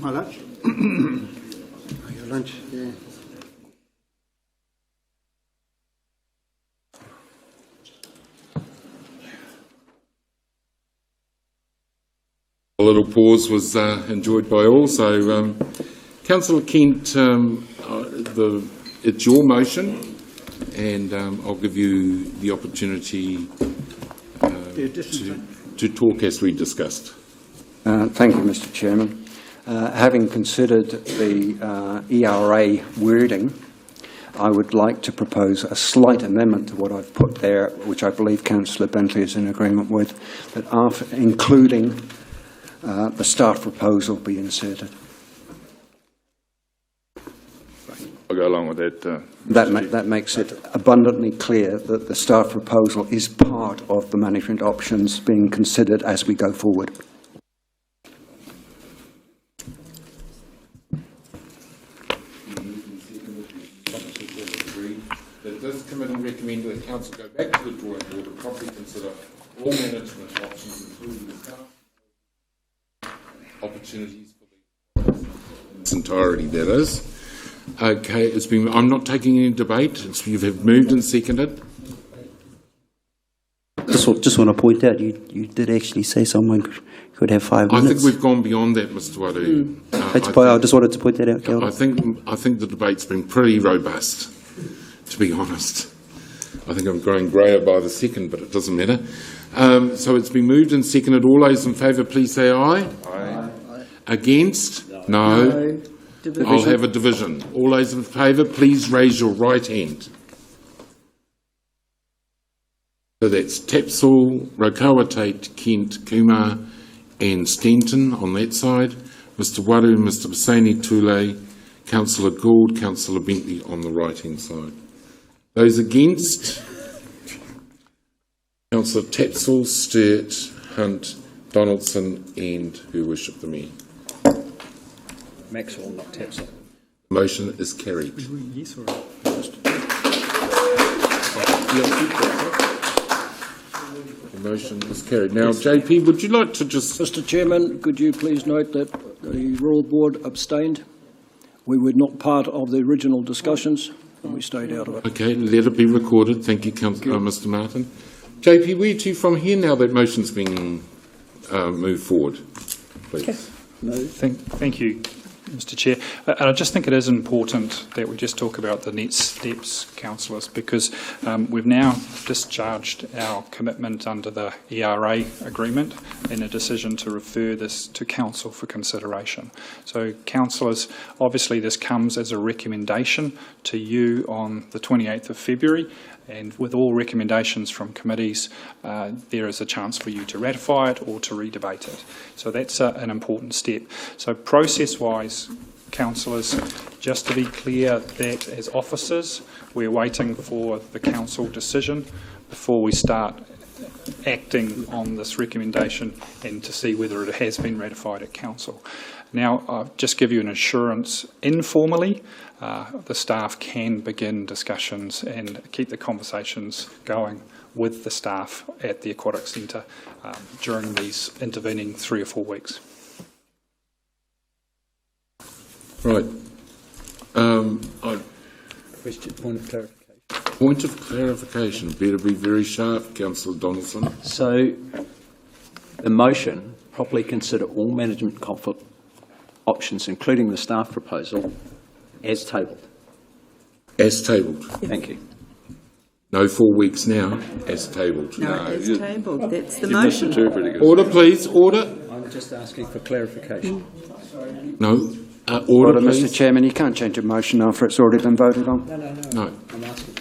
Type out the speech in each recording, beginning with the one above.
My lunch. Your lunch, yeah. A little pause was enjoyed by all. So, Councillor Kent, it's your motion, and I'll give you the opportunity to talk as we discussed. Thank you, Mr. Chairman. Having considered the ERA wording, I would like to propose a slight amendment to what I've put there, which I believe Councillor Bentley is in agreement with, that after including the staff proposal be inserted. I'll go along with that. That makes it abundantly clear that the staff proposal is part of the management options being considered as we go forward. That this committee recommend that the council go back to the drawing board and properly consider all management options, including the staff opportunities for the in its entirety, that is. Okay, it's been. I'm not taking any debate. You have moved and seconded. Just want to point out, you did actually say someone could have 5 minutes. I think we've gone beyond that, Mr. Wadu. I just wanted to point that out, Kel. I think the debate's been pretty robust, to be honest. I think I'm growing greyer by the second, but it doesn't matter. So it's been moved and seconded. All those in favour, please say aye. Aye. Against? No. I'll have a division. All those in favour, please raise your right hand. So that's Tapsell, Rotorua, Tate, Kent, Kumar and Stanton on that side. Mr Wadu, Mr Basani, Tule, Councillor Gould, Councillor Bentley on the right-hand side. Those against? Councillor Tapsell, Sturt, Hunt, Donaldson and Her Worship the Mayor. Maxwell, not Tapsell. Motion is carried. Yes or The motion is carried. Now, JP, would you like to just... Mr Chairman, could you please note that the Royal Board abstained? We were not part of the original discussions and we stayed out of it. Okay, let it be recorded. Thank you, Mr Martin. JP, where to from here now that motion's been moved forward, please? okay. No. Thank you, Mr Chair. And I just think it is important that we just talk about the next steps, councillors, because we've now discharged our commitment under the ERA agreement in a decision to refer this to council for consideration. So, councillors, obviously this comes as a recommendation to you on the 28th of February, and with all recommendations from committees, there is a chance for you to ratify it or to redebate it. So that's an important step. So process-wise, councillors, just to be clear that as officers, we're waiting for the council decision before we start acting on this recommendation and to see whether it has been ratified at council. Now, I'll just give you an assurance informally. The staff can begin discussions and keep the conversations going with the staff at the Aquatic Centre during these intervening 3 or 4 weeks. Right. Question, point of clarification. Point of clarification. Better be very sharp, Councillor Donaldson. So, the motion, properly consider all management conflict options, including the staff proposal, as tabled. As tabled. Thank you. No 4 weeks now, as tabled. No, as tabled. That's the motion. Order, please. Order. I'm just asking for clarification. No. Order, please. Mr Chairman, you can't change a motion after it's already been voted on. No. I'm asking.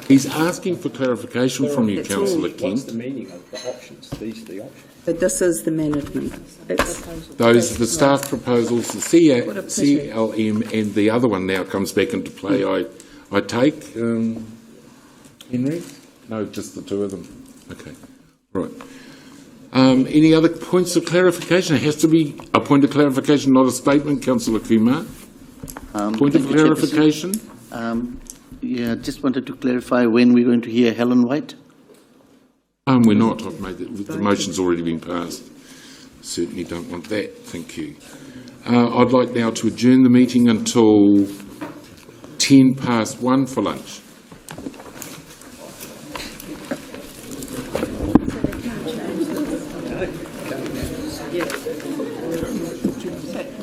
He's asking for clarification from you, Councillor What's Kent. the meaning of the options? These are the options. But this is the management. Those are the staff proposals, the CLM, and the other one now comes back into play. I take Henry? No, just the two of them. Okay, right. Any other points of clarification? It has to be a point of clarification, not a statement, Councillor Kumar. Point of clarification? Yeah, just wanted to clarify when we're going to hear Helen White. We're not. I've made the motion's already been passed. Certainly don't want that. Thank you. I'd like now to adjourn the meeting until 1:10 for lunch.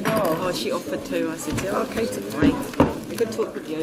Oh, she offered to. I said, yeah, okay, to wait. Good talk with you.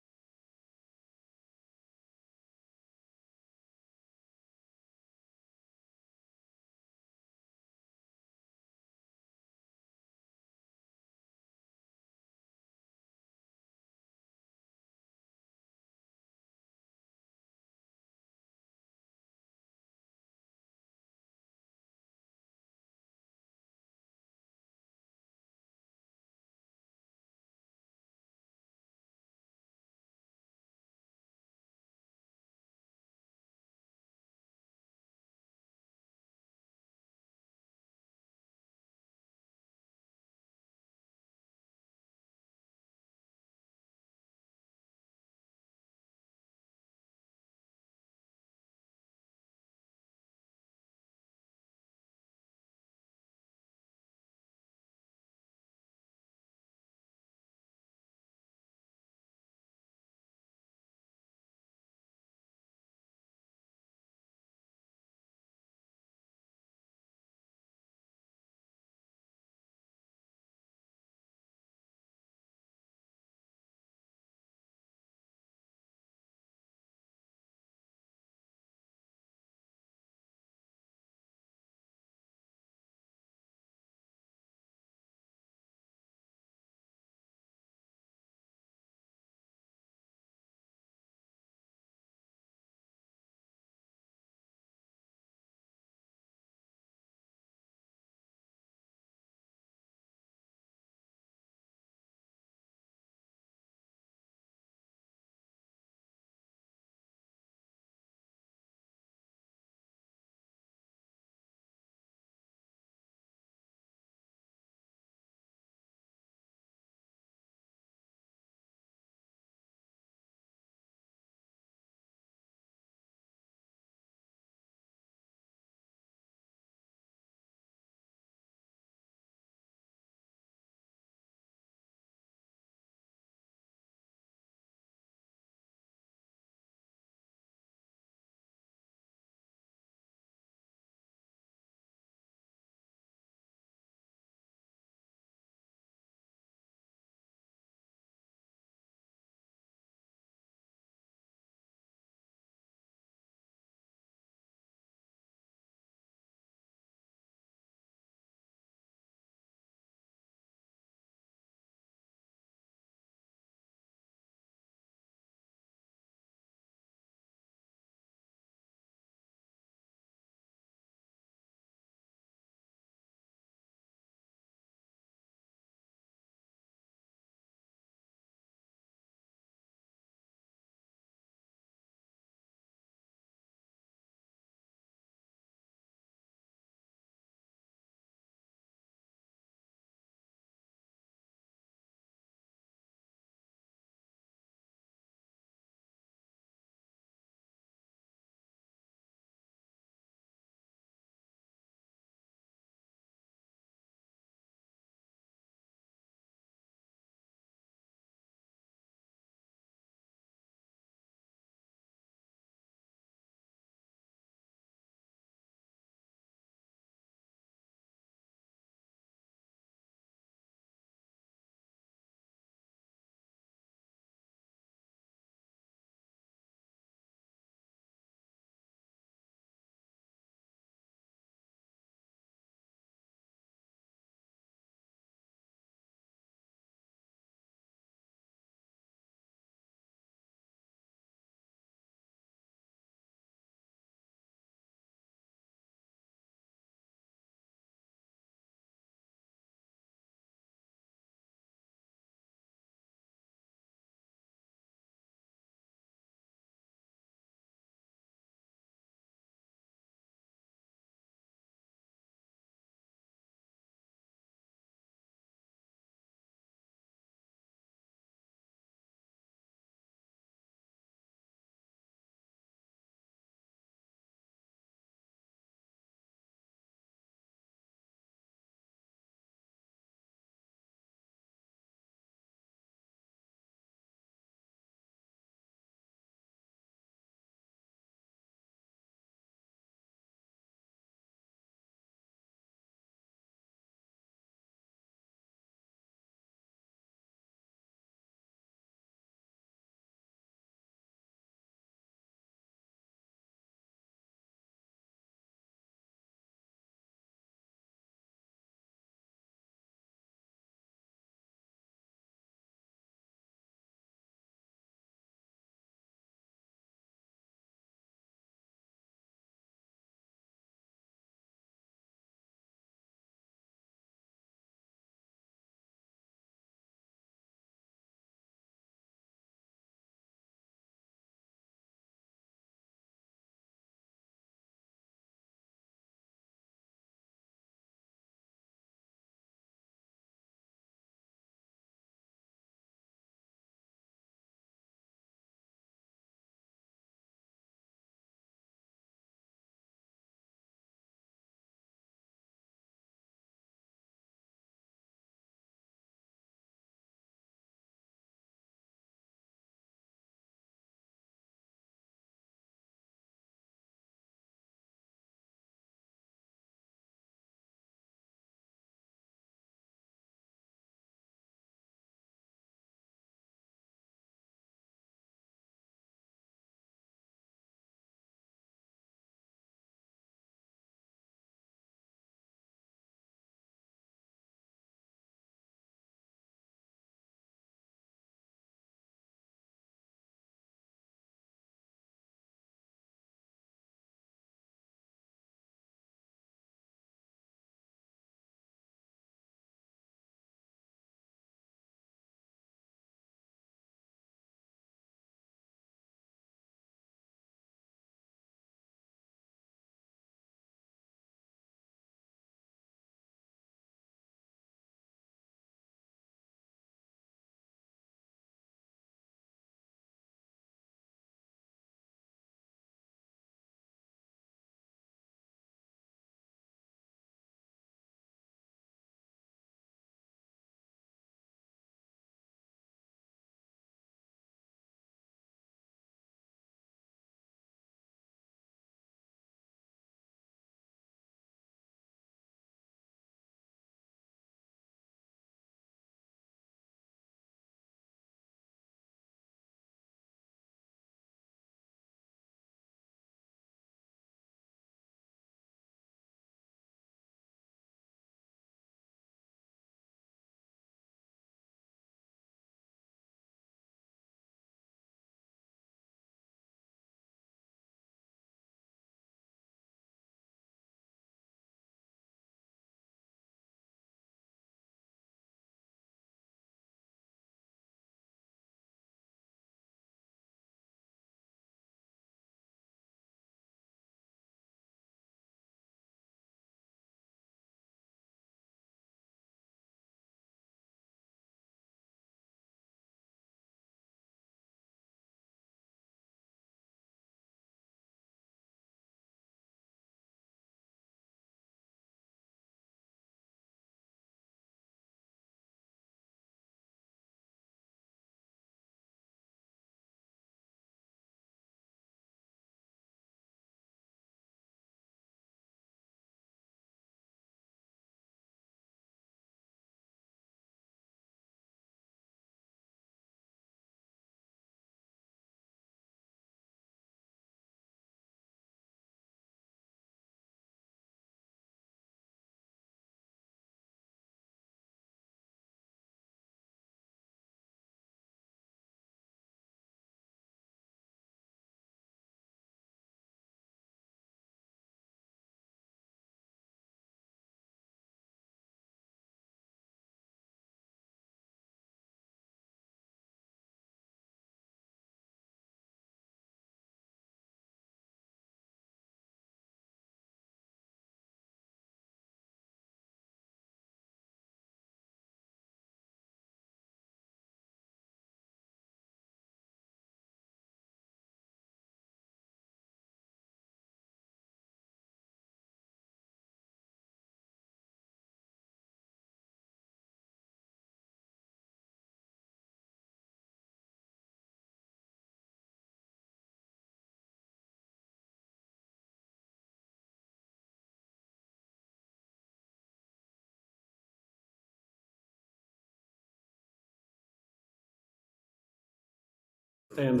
understand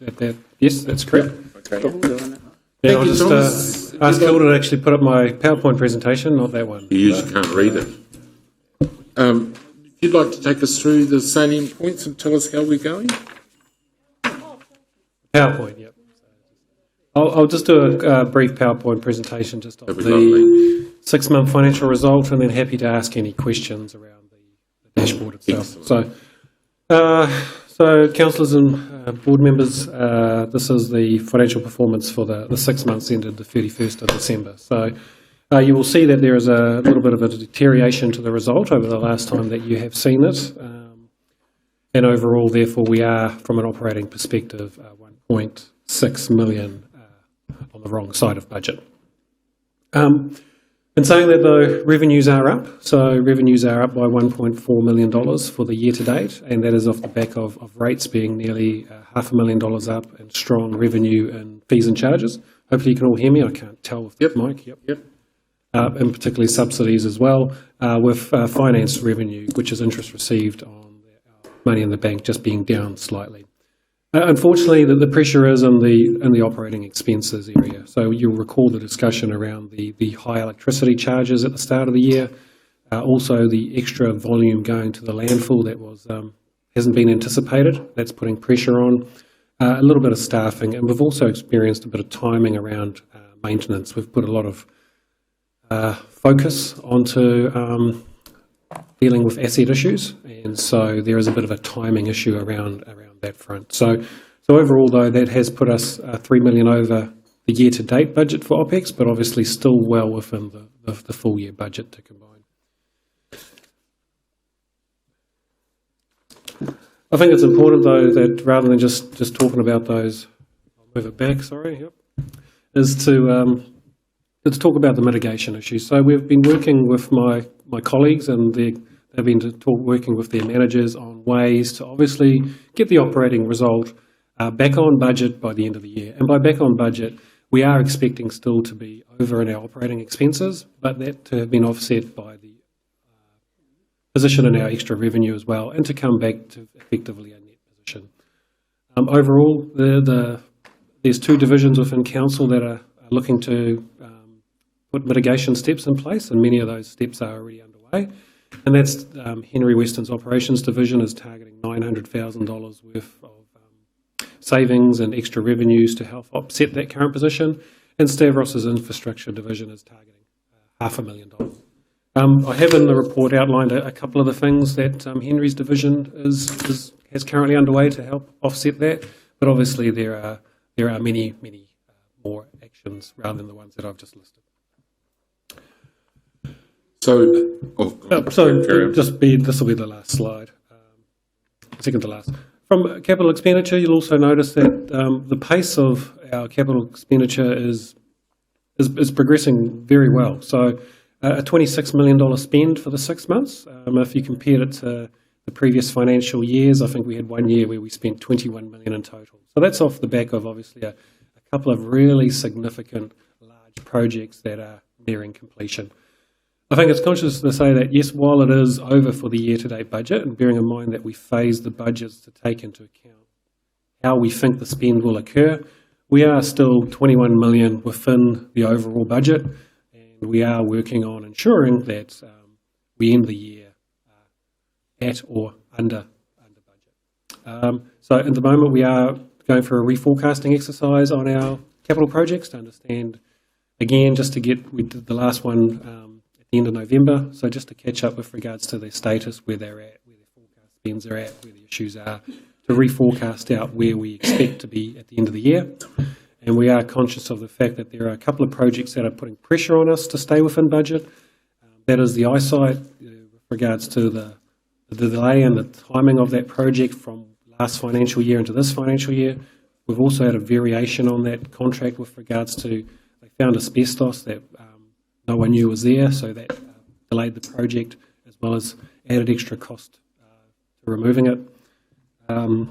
that yes, that's correct. Okay. Yeah, I'll you, just Thomas. ask Hilda to actually put up my PowerPoint presentation, not that one. You usually can't read it. If you'd like to take us through the salient points and tell us how we're going? PowerPoint, yep. I'll just do a brief PowerPoint presentation just on That'd be the lovely. 6-month financial result, and then happy to ask any questions around the dashboard itself. So councillors and board members, this is the financial performance for the 6 months ended the 31st of December. So you will see that there is a little bit of a deterioration to the result over the last time that you have seen it. And overall, therefore, we are, from an operating perspective, 1.6 million on the wrong side of budget. In saying that, though, revenues are up. So revenues are up by $1.4 million for the year to date, and that is off the back of rates being nearly $500,000 up and strong revenue in fees and charges. Hopefully you can all hear me. I can't tell with the mic. Yep. And particularly subsidies as well, with finance revenue, which is interest received on money in the bank, just being down slightly. Unfortunately, the pressure is in the operating expenses area. So you'll recall the discussion around the high electricity charges at the start of the year, also the extra volume going to the landfill that hasn't been anticipated. That's putting pressure on. A little bit of staffing, and we've also experienced a bit of timing around maintenance. We've put a lot of focus onto dealing with asset issues, and so there is a bit of a timing issue around that front. So overall, though, that has put us $3 million over the year-to-date budget for OPEX, but obviously still well within the full-year budget to combine. I think it's important, though, that rather than just talking about those, I'll move it back, sorry, is to talk about the mitigation issues. So we've been working with my colleagues, and they've been working with their managers on ways to obviously get the operating result back on budget by the end of the year. And by back on budget, we are expecting still to be over in our operating expenses, but that to have been offset by the position in our extra revenue as well, and to come back to effectively a net position. Overall, there's 2 divisions within council that are looking to put mitigation steps in place, and many of those steps are already underway. And that's Henry Weston's operations division is targeting $900,000 worth of savings and extra revenues to help offset that current position. And Stavros's infrastructure division is targeting $500,000. I have in the report outlined a couple of the things that Henry's division has currently underway to help offset that, but obviously there are many more actions rather than the ones that I've just listed. This will be the last slide, second to last. From capital expenditure, you'll also notice that the pace of our capital expenditure is progressing very well. So a $26 million spend for the 6 months. If you compared it to the previous financial years, I think we had 1 year where we spent $21 million in total. So that's off the back of obviously a couple of really significant large projects that are nearing completion. I think it's conscious to say that, yes, while it is over for the year-to-date budget, and bearing in mind that we phase the budgets to take into account how we think the spend will occur, we are still $21 million within the overall budget, and we are working on ensuring that we end the year at or under budget. So at the moment we are going for a reforecasting exercise on our capital projects to understand, again, we did the last one end of November, so just to catch up with regards to their status, where they're at, where their forecast spends are at, where the issues are, to reforecast out where we expect to be at the end of the year. And we are conscious of the fact that there are a couple of projects that are putting pressure on us to stay within budget. That is the eyesight, with regards to the delay and the timing of that project from last financial year into this financial year. We've also had a variation on that contract with regards to, they found asbestos that no one knew was there, so that delayed the project as well as added extra cost to removing it. The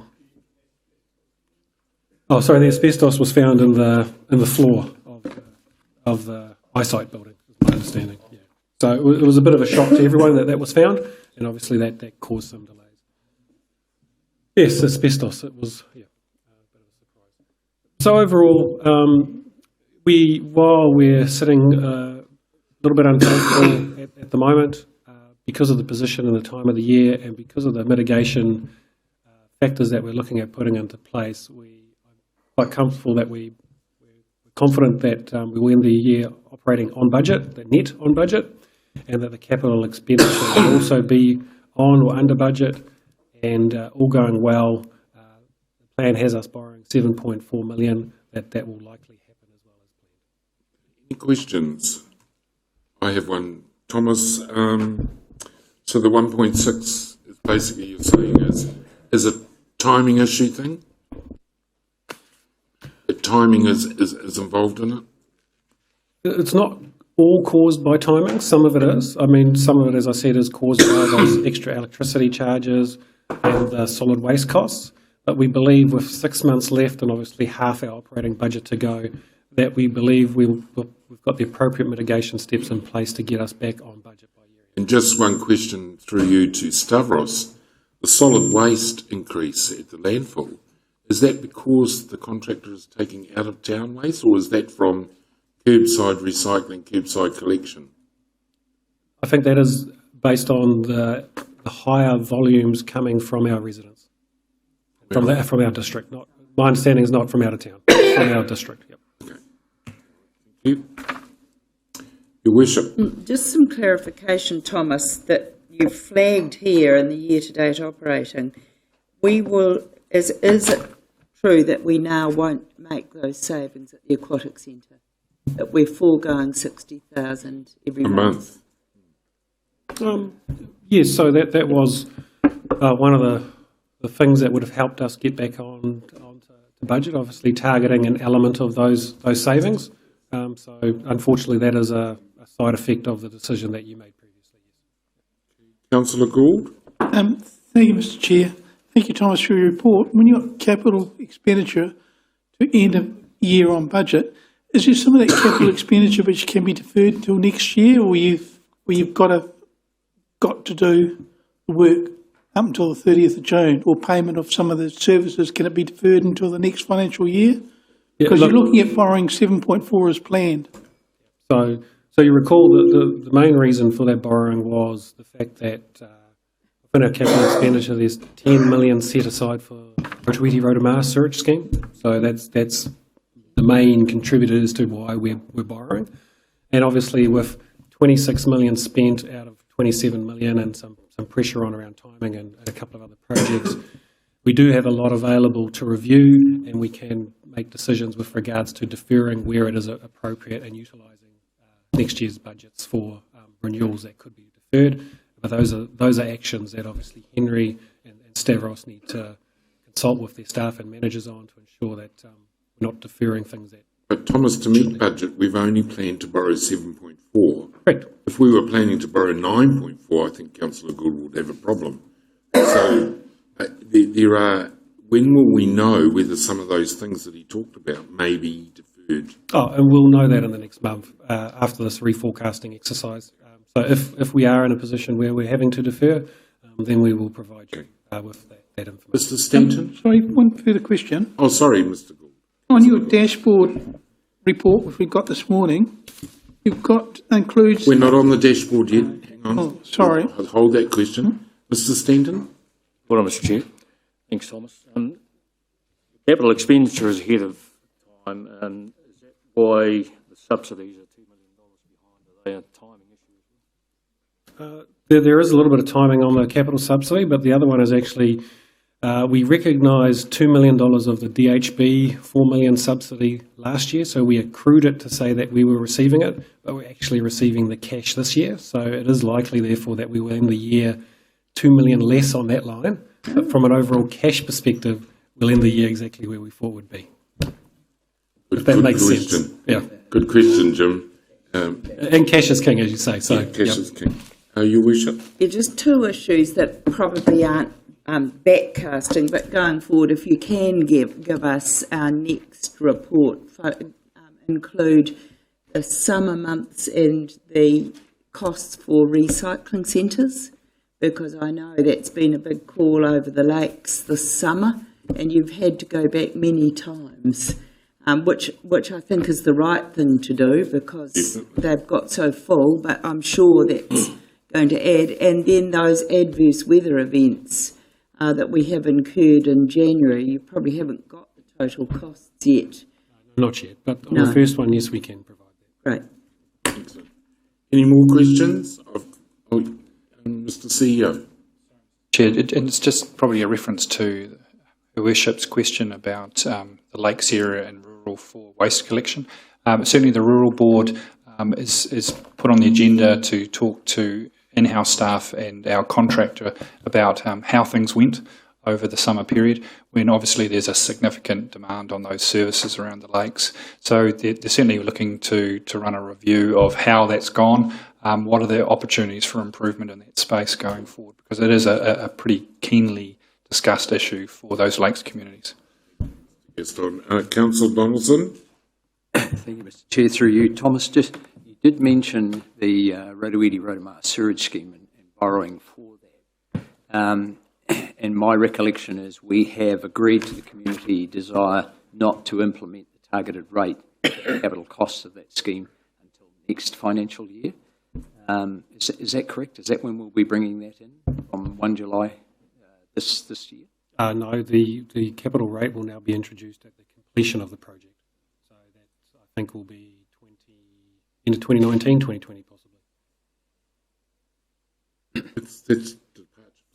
asbestos was found in the floor of the eyesight building, is my understanding. Yeah. So it was a bit of a shock to everyone that was found, and obviously that caused some delays. Yes, asbestos. It was. Yeah. So overall, while we're sitting a little bit uncomfortable at the moment, because of the position and the time of the year and because of the mitigation factors that we're looking at putting into place, we're quite comfortable that we're confident that we will end the year operating on budget, the net on budget, and that the capital expenditure will also be on or under budget, and all going well. The plan has us borrowing 7.4 million. That will likely happen as well as planned. Any questions? I have one. Thomas, so the 1.6 is basically you're saying is a timing issue thing? The timing is involved in it? It's not all caused by timing. Some of it is. I mean, some of it, as I said, is caused by those extra electricity charges and the solid waste costs. But we believe with 6 months left and obviously half our operating budget to go, that we believe we've got the appropriate mitigation steps in place to get us back on budget by year end. And just one question through you to Stavros. The solid waste increase at the landfill, is that because the contractor is taking out of town waste, or is that from curbside recycling, curbside collection? I think that is based on the higher volumes coming from our residents, from our district. My understanding is not from out of town, from our district. Yep. Okay. Thank you. Your Worship. Just some clarification, Thomas, that you've flagged here in the year-to-date operating. We will, is it true that we now won't make those savings at the aquatic centre? That we're foregoing 60,000 every month? Yes, so that was one of the things that would have helped us get back on to budget, obviously targeting an element of those savings. So unfortunately that is a side effect of the decision that you made previously. Councillor Gould. Thank you, Mr. Chair. Thank you, Thomas, for your report. When you've got capital expenditure to end of year on budget, is there some of that capital expenditure which can be deferred until next year, or you've got to do the work up until the 30th of June, or payment of some of the services, can it be deferred until the next financial year? Because you're looking at borrowing 7.4 as planned. So you recall that the main reason for that borrowing was the fact that within our capital expenditure there's 10 million set aside for Rotorua search scheme. So that's the main contributor as to why we're borrowing. And obviously with 26 million spent out of 27 million and some pressure on around timing and a couple of other projects, we do have a lot available to review, and we can make decisions with regards to deferring where it is appropriate and utilising next year's budgets for renewals that could be deferred. But those are actions that obviously Henry and Stavros need to consult with their staff and managers on to ensure that we're not deferring things that... But Thomas, to meet budget, we've only planned to borrow 7.4. Correct. If we were planning to borrow 9.4, I think Councillor Gould would have a problem. So there are... When will we know whether some of those things that he talked about may be deferred? Oh, and we'll know that in the next month after this reforecasting exercise. So if we are in a position where we're having to defer, then we will provide you with that information. Mr. Stanton? Sorry, one further question. Oh, sorry, Mr. Gould. On your dashboard report, which we got this morning, you've got includes... We're not on the dashboard yet. Hang on. Oh, sorry. I'll hold that question. Mr. Stanton? Well done, Mr. Chair. Thanks, Thomas. Capital expenditure is ahead of time, and is that why the subsidies are $2 million behind? Are they a timing issue? There is a little bit of timing on the capital subsidy, but the other one is actually we recognised $2 million of the DHB 4 million subsidy last year, so we accrued it to say that we were receiving it, but we're actually receiving the cash this year. So it is likely, therefore, that we will end the year $2 million less on that line. But from an overall cash perspective, we'll end the year exactly where we thought would be. If that makes sense. Yeah. Good question, Jim. And cash is king, as you say. So cash is king. Your Worship? Yeah, just two issues that probably aren't backcasting, but going forward, if you can give us our next report, include the summer months and the costs for recycling centres, because I know that's been a big call over the lakes this summer, and you've had to go back many times which I think is the right thing to do because they've got so full, but I'm sure that's going to add. And then those adverse weather events that we have incurred in January, you probably haven't got the total costs yet. Not yet, but on the first one, yes, we can provide that. Great. Excellent. Any more questions? Mr. CEO. Chair, and it's just probably a reference to Her Worship's question about the lakes area and rural for waste collection. Certainly the Rural Board is put on the agenda to talk to in-house staff and our contractor about how things went over the summer period, when obviously there's a significant demand on those services around the lakes. So they're certainly looking to run a review of how that's gone. What are the opportunities for improvement in that space going forward? Because it is a pretty keenly discussed issue for those lakes communities. Yes, Councillor Donaldson. Thank you, Mr. Chair. Through you, Thomas, you did mention the Rotorua sewage scheme and borrowing for that. And my recollection is we have agreed to the community desire not to implement the targeted rate capital costs of that scheme until next financial year. Is that correct? Is that when we'll be bringing that in from 1 July this year? No, the capital rate will now be introduced at the completion of the project. So that, I think, will be into 2019, 2020 possibly. That's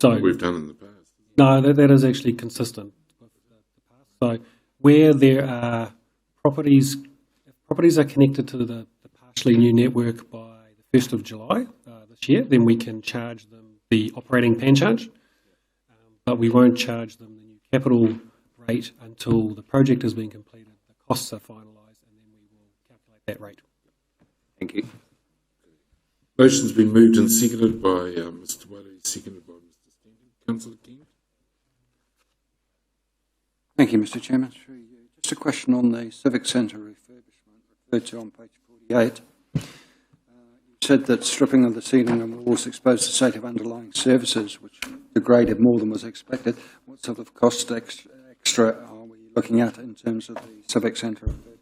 what we've done in the past. No, that is actually consistent with the past. So where there are properties are connected to the partially new network by the 1st of July this year, then we can charge them the operating pan charge, but we won't charge them the new capital rate until the project has been completed, the costs are finalised, and then we will calculate that rate. Thank you. Motion's been moved and seconded by Mr. Wade, seconded by Mr. Stanton. Councillor King. Thank you, Mr. Chairman. Just a question on the Civic Centre refurbishment referred to on page 48. You said that stripping of the ceiling and walls exposed the state of underlying services, which degraded more than was expected. What sort of cost extra are we looking at in terms of the Civic Centre refurbishment?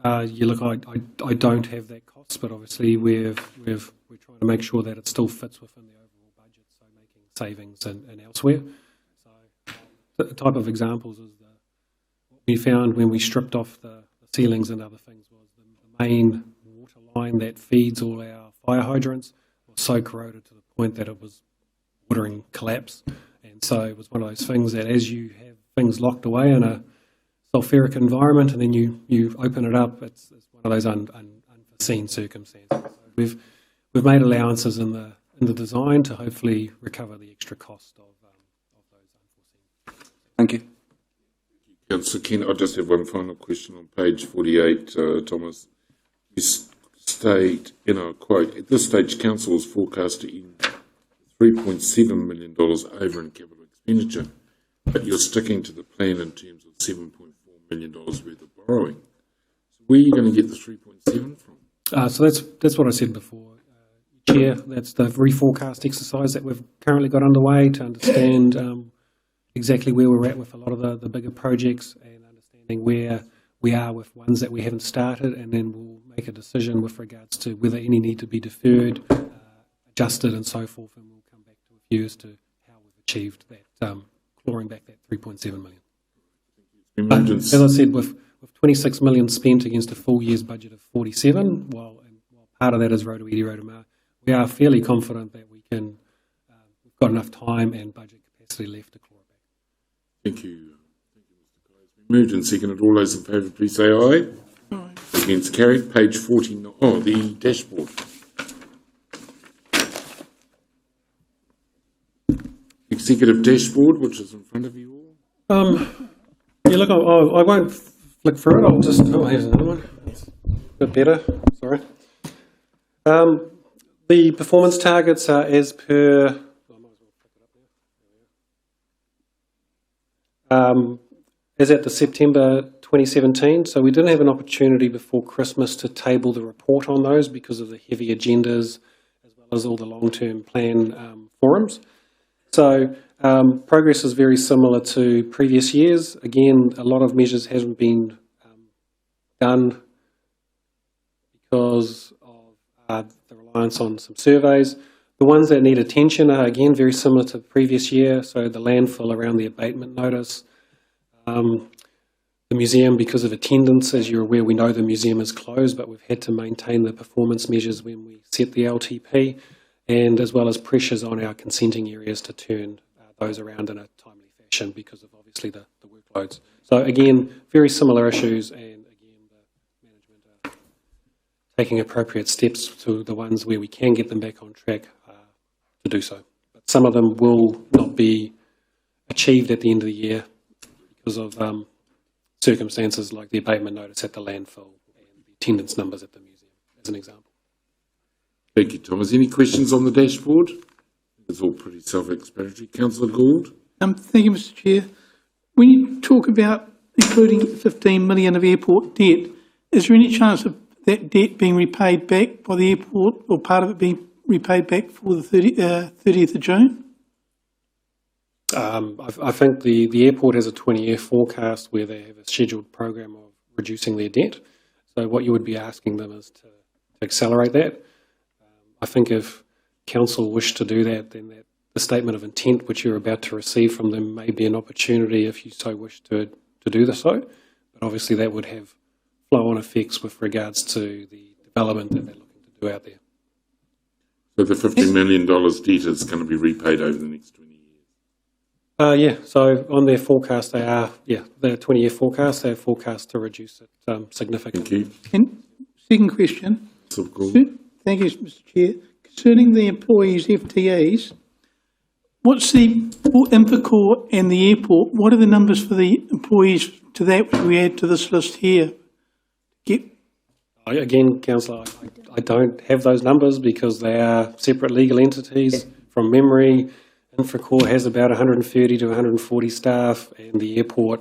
I don't have that cost, but obviously we're trying to make sure that it still fits within the overall budget, so making savings and elsewhere. So the type of examples is what we found when we stripped off the ceilings and other things was the main water line that feeds all our fire hydrants was so corroded to the point that it was bordering collapse. And so it was one of those things that as you have things locked away in a sulfuric environment and then you open it up, it's one of those unforeseen circumstances. So we've made allowances in the design to hopefully recover the extra cost of those unforeseen. Thank you. Councillor King, I just have one final question on page 48, Thomas. You state, quote, at this stage, Council is forecast to end $3.7 million over in capital expenditure, but you're sticking to the plan in terms of $7.4 million worth of borrowing. So where are you going to get the 3.7 from? So that's what I said before, Chair. That's the reforecast exercise that we've currently got underway to understand exactly where we're at with a lot of the bigger projects and understanding where we are with ones that we haven't started, and then we'll make a decision with regards to whether any need to be deferred, adjusted and so forth, and we'll come back to a view as to how we've achieved that, clawing back that 3.7 million. As I said, with 26 million spent against a full year's budget of 47, while part of that is Rotorua, we are fairly confident that we've got enough time and budget capacity left to claw it back. Thank you. Thank you, Mr. Clay. It's been moved and seconded. All those in favour, please say aye. Aye. Against carried. Page 49. Oh, the dashboard. Executive dashboard, which is in front of you all. I won't flick through it. I'll just. Oh, here's another one. It's a bit better. Sorry. The performance targets are as per. I might as well flick it up now. As at the September 2017, so we didn't have an opportunity before Christmas to table the report on those because of the heavy agendas as well as all the long-term plan forums. So progress is very similar to previous years. Again, a lot of measures haven't been done because of the reliance on some surveys. The ones that need attention are, again, very similar to the previous year, so the landfill around the abatement notice. The museum, because of attendance, as you're aware, we know the museum is closed, but we've had to maintain the performance measures when we set the LTP, and as well as pressures on our consenting areas to turn those around in a timely fashion because of obviously the workloads. So again, very similar issues, and again, the management are taking appropriate steps to the ones where we can get them back on track to do so. But some of them will not be achieved at the end of the year because of circumstances like the abatement notice at the landfill and the attendance numbers at the museum, as an example. Thank you, Thomas. Any questions on the dashboard? It's all pretty self-explanatory. Councillor Gould? Thank you, Mr. Chair. When you talk about including 15 million of airport debt, is there any chance of that debt being repaid back by the airport, or part of it being repaid back for the 30th of June? I think the airport has a 20-year forecast where they have a scheduled program of reducing their debt. So what you would be asking them is to accelerate that. I think if council wish to do that, then the statement of intent which you're about to receive from them may be an opportunity if you so wish to do so. But obviously that would have flow-on effects with regards to the development that they're looking to do out there. So the $15 million debt is going to be repaid over the next 20 years? Yeah, so on their forecast, their 20-year forecast, they're forecast to reduce it significantly. Thank you. And second question. Thank you, Mr. Chair. Concerning the employees' FTEs, what's the Infracore and the airport? What are the numbers for the employees to that which we add to this list here? Again, Councillor, I don't have those numbers because they are separate legal entities. From memory, Infracore has about 130 to 140 staff, and the airport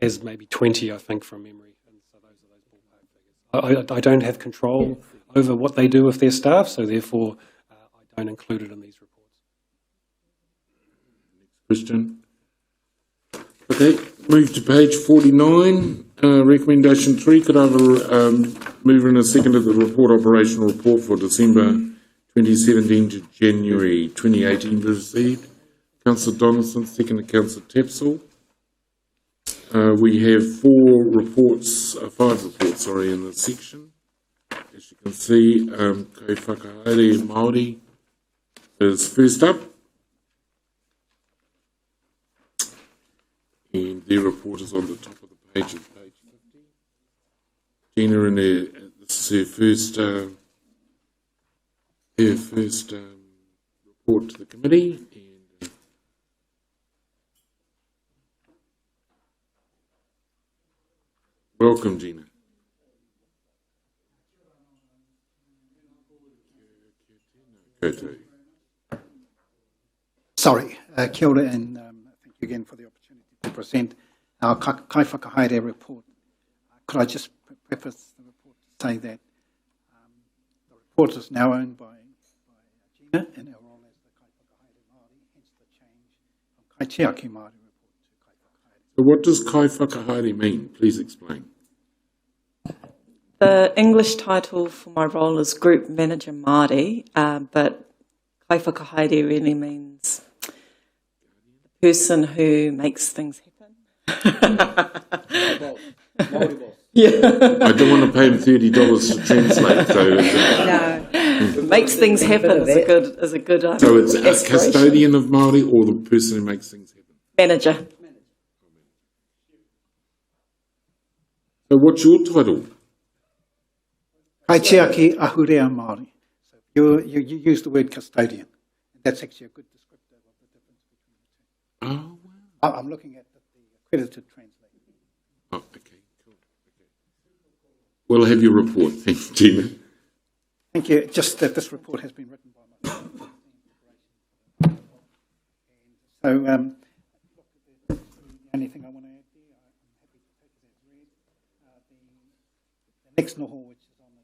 has maybe 20, I think, from memory. And so those are those ballpark figures. I don't have control over what they do with their staff, so therefore I don't include it in these reports. Next question. Okay, move to page 49. Recommendation 3. Could I have a mover and a second of the operational report for December 2017 to January 2018 received? Councillor Donaldson, second to Councillor Tapsell. We have 5 reports, in this section. As you can see, Kai Whakahaere Māori is first up. And their report is on the top of the page of page 50. Gina, this is her first report to the committee. And, welcome, Gina. Sorry, kia ora, and thank you again for the opportunity to present our Kai Whakahaere report. Could I just preface the report to say that the report is now owned by Gina in her role as the Kai Whakahaere Māori, hence the change from Kai Tiaki Māori report to Kai Whakahaere. So what does Kai Whakahaere mean? Please explain. The English title for my role is Group Manager Māori, but Kai Whakahaere really means the person who makes things happen. Yeah. I don't want to pay him $30 to translate, though. No, makes things happen is a good So it's a custodian of Māori or the person who makes things happen? Manager. So what's your title? Kai Tiaki Ahurea Māori. So you use the word custodian. That's actually a good descriptor of the difference between the two. Oh, wow. I'm looking at the accredited translator. Oh, okay, cool. Okay. We'll have your report. Thank you, Gina. Thank you. Just that this report has been written by myself. So the only thing I want to add there, I'm happy to take it as read. The next noho, which is on the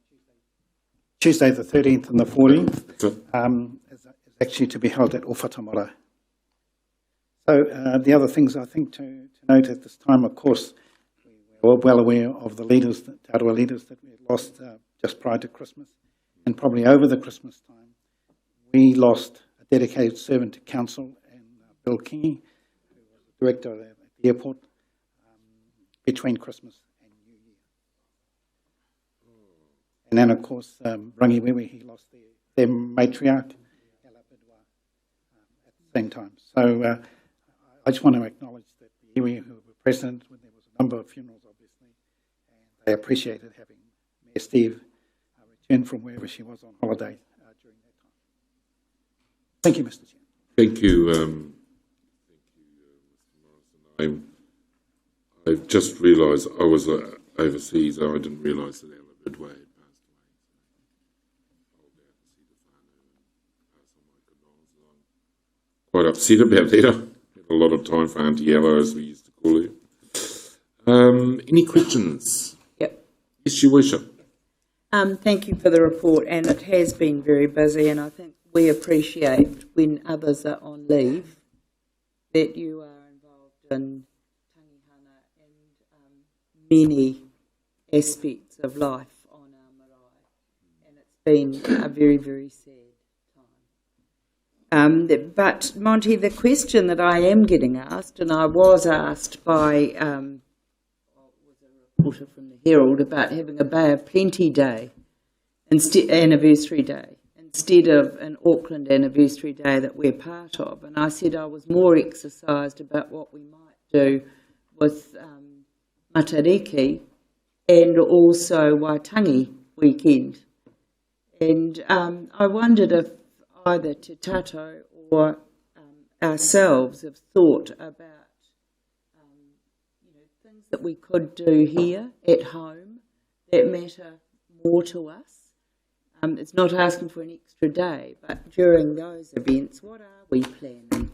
Tuesday the 13th and the 14th, is actually to be held at Owhatamora. So the other things I think to note at this time, of course, We're well aware of the leaders, the Rotorua leaders that we had lost just prior to Christmas, and probably over the Christmas time. We lost a dedicated servant to council, and Bill Kingy, who was the director at the airport, between Christmas and New Year. And then, of course, Rangiwewe, he lost their matriarch, Ella Bidwa, at the same time. So I just want to acknowledge that the iwi who were present when there was a number of funerals, obviously, and they appreciated having Mayor Steve return from wherever she was on holiday during that time. Thank you, Mr. Chair. Thank you, Mr. Morrison. I've just realised I was overseas. I didn't realise that Ella Bidway had passed away. So I'll be able to see the whānau and pass on my condolences. I'm quite upset about that. I had a lot of time for Auntie Ella, as we used to call her. Any questions? Yep. Yes, Your Worship. Thank you for the report, and it has been very busy, and I think we appreciate when others are on leave that you are involved in many aspects of life on our marae, and it's been a very, very sad time. But Monty, the question that I am getting asked, and I was asked by was a reporter from the Herald about having a Bay of Plenty Day, anniversary day, instead of an Auckland anniversary day that we're part of, and I said I was more exercised about what we might do with Matariki and also Waitangi weekend. And I wondered if either Te Tato or ourselves have thought about things that we could do here at home that matter more to us. It's not asking for an extra day, but during those events, what are we planning?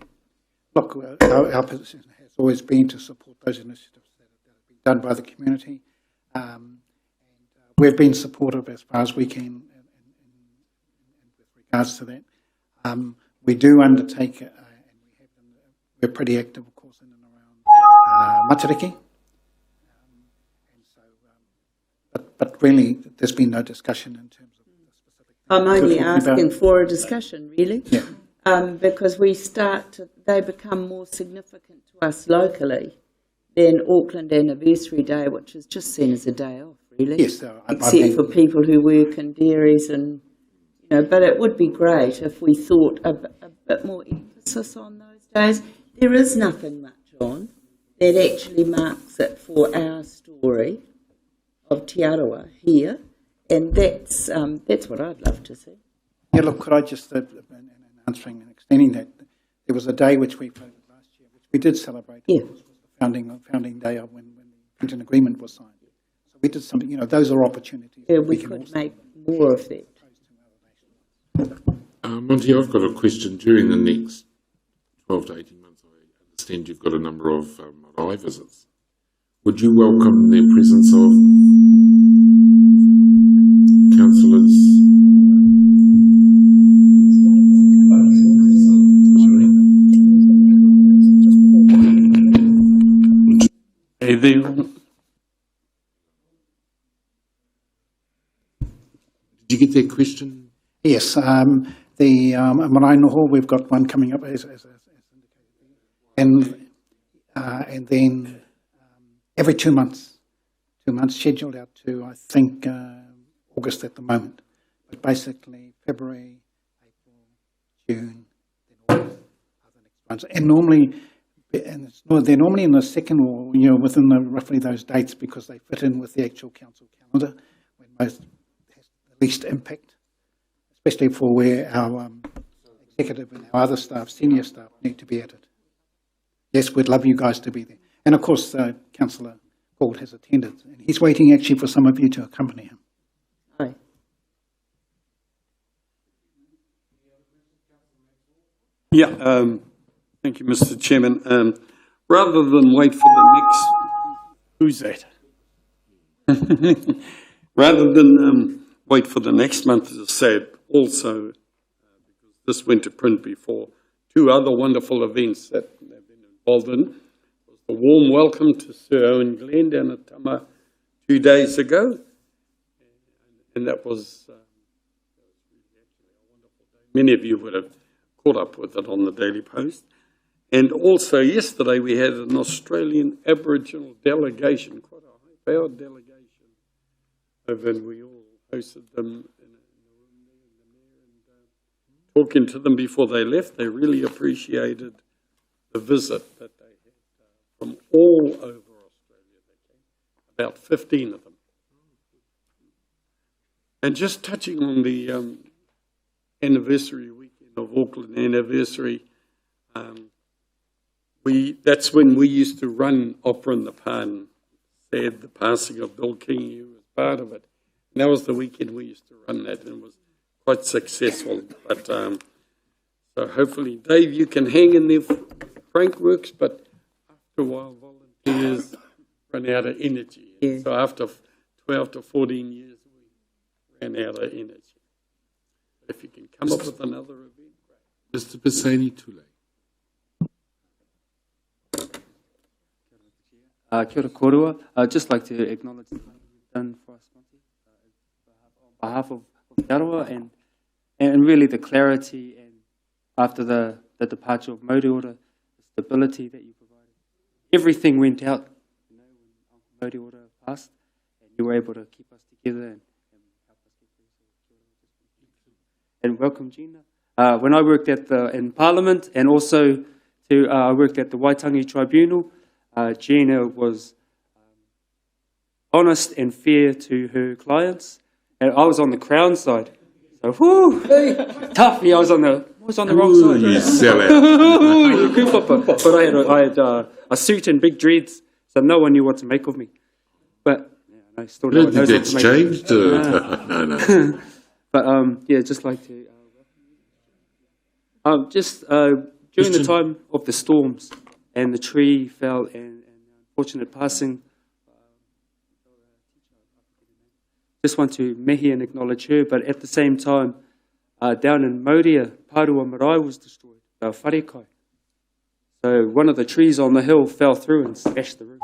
Look, our position has always been to support those initiatives that have been done by the community. And we've been supportive as far as we can with regards to that. We do undertake, and we're pretty active, of course, in and around Matariki. But really, there's been no discussion in terms of the specific things. I'm only asking for a discussion, really. Yeah. Because they become more significant to us locally than Auckland Anniversary Day, which is just seen as a day off, really. Yes, except for people who work in dairies and, but it would be great if we thought a bit more emphasis on those days. There is nothing much on that actually marks it for our story of Te Arawa here, and that's what I'd love to see. Yeah, look, could I just, answering and extending that, there was a day which we floated last year, which we did celebrate. Yeah. It was the founding day of when the Clinton Agreement was signed. So we did something, those are opportunities. Yeah, we could make more of that. Monty, I've got a question. During the next 12 to 18 months, I understand you've got a number of marae visits. Would you welcome the presence of councillors? Did you get that question? Yes, the Marae Noho, we've got one coming up as indicated, and then every 2 months, scheduled out to I think August at the moment, but basically February, April, June, then August are the next ones, and normally. And they're normally in the second or, within roughly those dates because they fit in with the actual council calendar when most has the least impact, especially for where our executive and our other staff, senior staff, need to be at it. Yes, we'd love you guys to be there. And of course, Councillor Gould has attended, and he's waiting actually for some of you to accompany him. Hi. Yeah, thank you, Mr. Chairman. Rather than wait for the next... Who's that? Rather than wait for the next month, as I said, also, because this went to print before, 2 other wonderful events that they've been involved in was a warm welcome to Sir Owen Glenn down at Tama 2 days ago. And that was really actually a wonderful day. Many of you would have caught up with it on the Daily Post. And also yesterday we had an Australian Aboriginal delegation, quite a high-powered delegation, over, and we all hosted them in a room there in the mayor, and talking to them before they left, they really appreciated the visit that they had from all over Australia. They came, about 15 of them. And just touching on the anniversary weekend of Auckland anniversary, that's when we used to run Opera in the Pan. Sad the passing of Bill King, he was part of it. And that was the weekend we used to run that, and it was quite successful. But so hopefully, Dave, you can hang in there. Frank works, but after a while, volunteers run out of energy. Yeah. So after 12 to 14 years, we ran out of energy. If you can come up with another event, great. Mr. Pisani-Tule. Kia ora korua. I'd just like to acknowledge the work you've done for us, Monty, on behalf of Te Aroha, and really the clarity, and after the departure of Rotorua, the stability that you provided. Everything went out, when Uncle Rotorua passed, and you were able to keep us together and help us get through. And welcome, Gina. When I worked in Parliament, and also I worked at the Waitangi Tribunal, Gina was honest and fair to her clients, and I was on the Crown side. So, whoo, tough. Yeah, I was on the wrong side. You sell it. But I had a suit and big dreads, so no one knew what to make of me. But I still don't know what to make changed. No. But yeah, just like to during the time of the storms. And the tree fell, and unfortunate passing. Just want to mehi and acknowledge her, but at the same time, down in Mauria, Pārua Marae was destroyed, our wharekai. So one of the trees on the hill fell through and smashed the roof.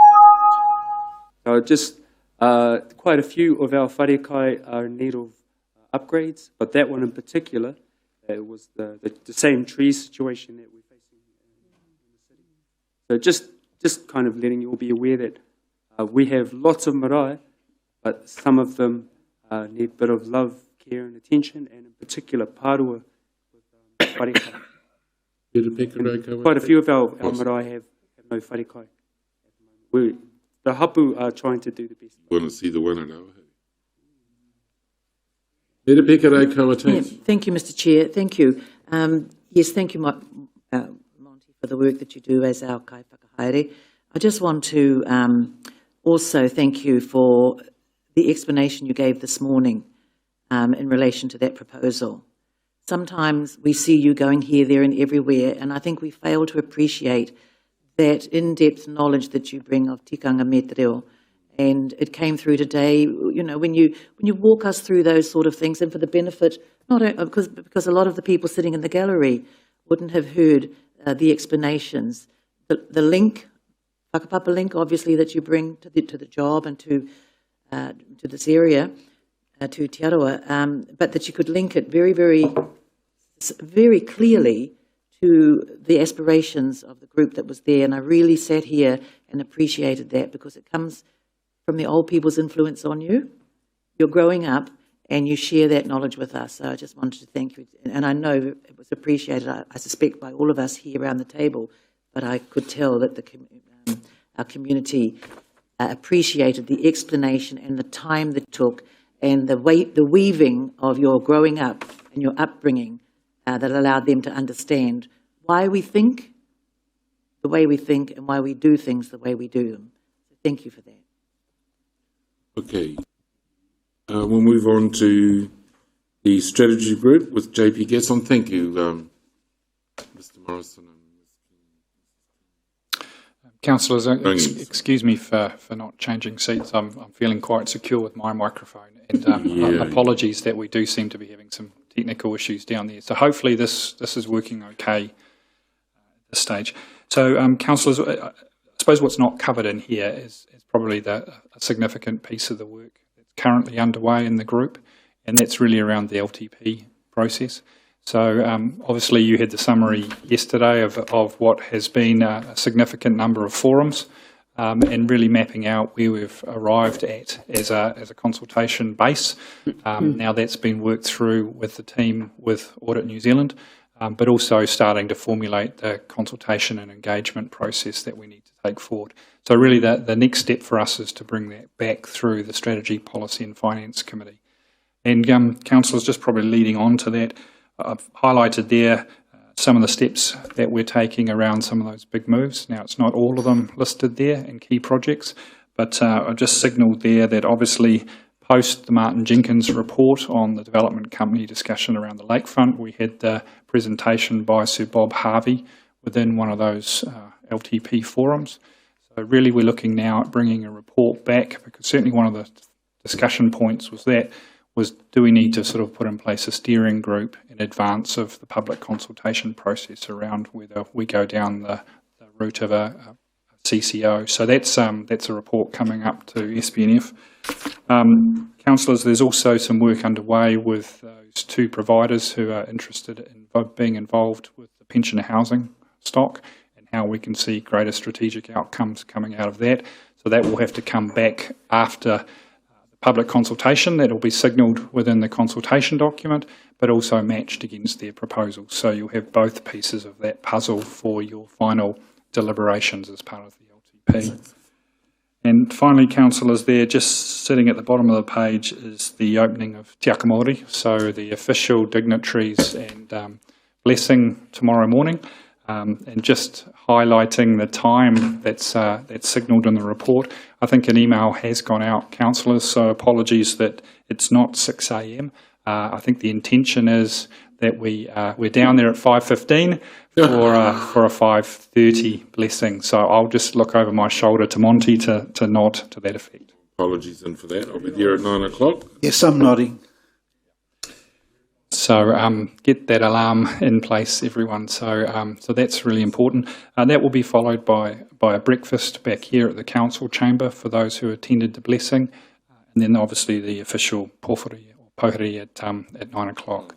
So just quite a few of our wharekai are in need of upgrades, but that one in particular, it was the same tree situation that we're facing. So just kind of letting you all be aware that we have lots of marae, but some of them need a bit of love, care and attention, and in particular Pārua with wharekai. Quite a few of our marae have no wharekai. The hapu are trying to do the best. Want to see the one and our Thank you, Mr. Chair. Thank you. Yes, thank you, Monty, for the work that you do as our kai whakahaere. I just want to also thank you for the explanation you gave this morning in relation to that proposal. Sometimes we see you going here, there and everywhere, and I think we fail to appreciate that in-depth knowledge that you bring of tikanga me te reo. And it came through today, you know, when you walk us through those sort of things, and for the benefit, not because a lot of the people sitting in the gallery wouldn't have heard the explanations. The link, whakapapa link, obviously, that you bring to the job and to this area, to Te Aroha, but that you could link it very, very, very clearly to the aspirations of the group that was there. And I really sat here and appreciated that, because it comes from the old people's influence on you. You're growing up and you share that knowledge with us. So I just wanted to thank you. And I know it was appreciated, I suspect, by all of us here around the table, but I could tell that our community appreciated the explanation and the time that it took, and the weaving of your growing up and your upbringing that allowed them to understand why we think the way we think and why we do things the way we do them. So thank you for that. Okay. We'll move on to the strategy group with JP Gesson. Thank you, Mr. Morrison. Councillors, excuse me for not changing seats. I'm feeling quite secure with my microphone, and apologies that we do seem to be having some technical issues down there. So hopefully this is working okay at this stage. So, councillors, I suppose what's not covered in here is probably a significant piece of the work that's currently underway in the group, and that's really around the LTP process. So obviously you had the summary yesterday of what has been a significant number of forums, and really mapping out where we've arrived at as a consultation base. Now that's been worked through with the team with Audit New Zealand, but also starting to formulate the consultation and engagement process that we need to take forward. So really the next step for us is to bring that back through the Strategy, Policy and Finance Committee. And councillors, just probably leading on to that, I've highlighted there some of the steps that we're taking around some of those big moves. Now, it's not all of them listed there in key projects, but I've just signalled there that obviously post the Martin Jenkins report on the development company discussion around the lakefront, we had the presentation by Sir Bob Harvey within one of those LTP forums. So really we're looking now at bringing a report back, because certainly one of the discussion points was do we need to sort of put in place a steering group in advance of the public consultation process around whether we go down the route of a CCO. So that's a report coming up to SPNF. Councillors, there's also some work underway with those two providers who are interested in being involved with the pensioner housing stock and how we can see greater strategic outcomes coming out of that. So that will have to come back after public consultation. That will be signalled within the consultation document, but also matched against their proposals. So you'll have both pieces of that puzzle for your final deliberations as part of the LTP. And finally, councillors, there, just sitting at the bottom of the page is the opening of Te Aka Māori, so the official dignitaries and blessing tomorrow morning. And just highlighting the time that's signalled in the report. I think an email has gone out, councillors, so apologies that it's not 6 a.m. I think the intention is that we're down there at 5:15 for a 5:30 blessing. So I'll just look over my shoulder to Monty to nod to that effect. Apologies in for that. I'll be there at 9 o'clock. Yes, I'm nodding. So get that alarm in place, everyone. So that's really important. That will be followed by a breakfast back here at the council chamber for those who attended the blessing, and then obviously the official pohuri at 9 o'clock.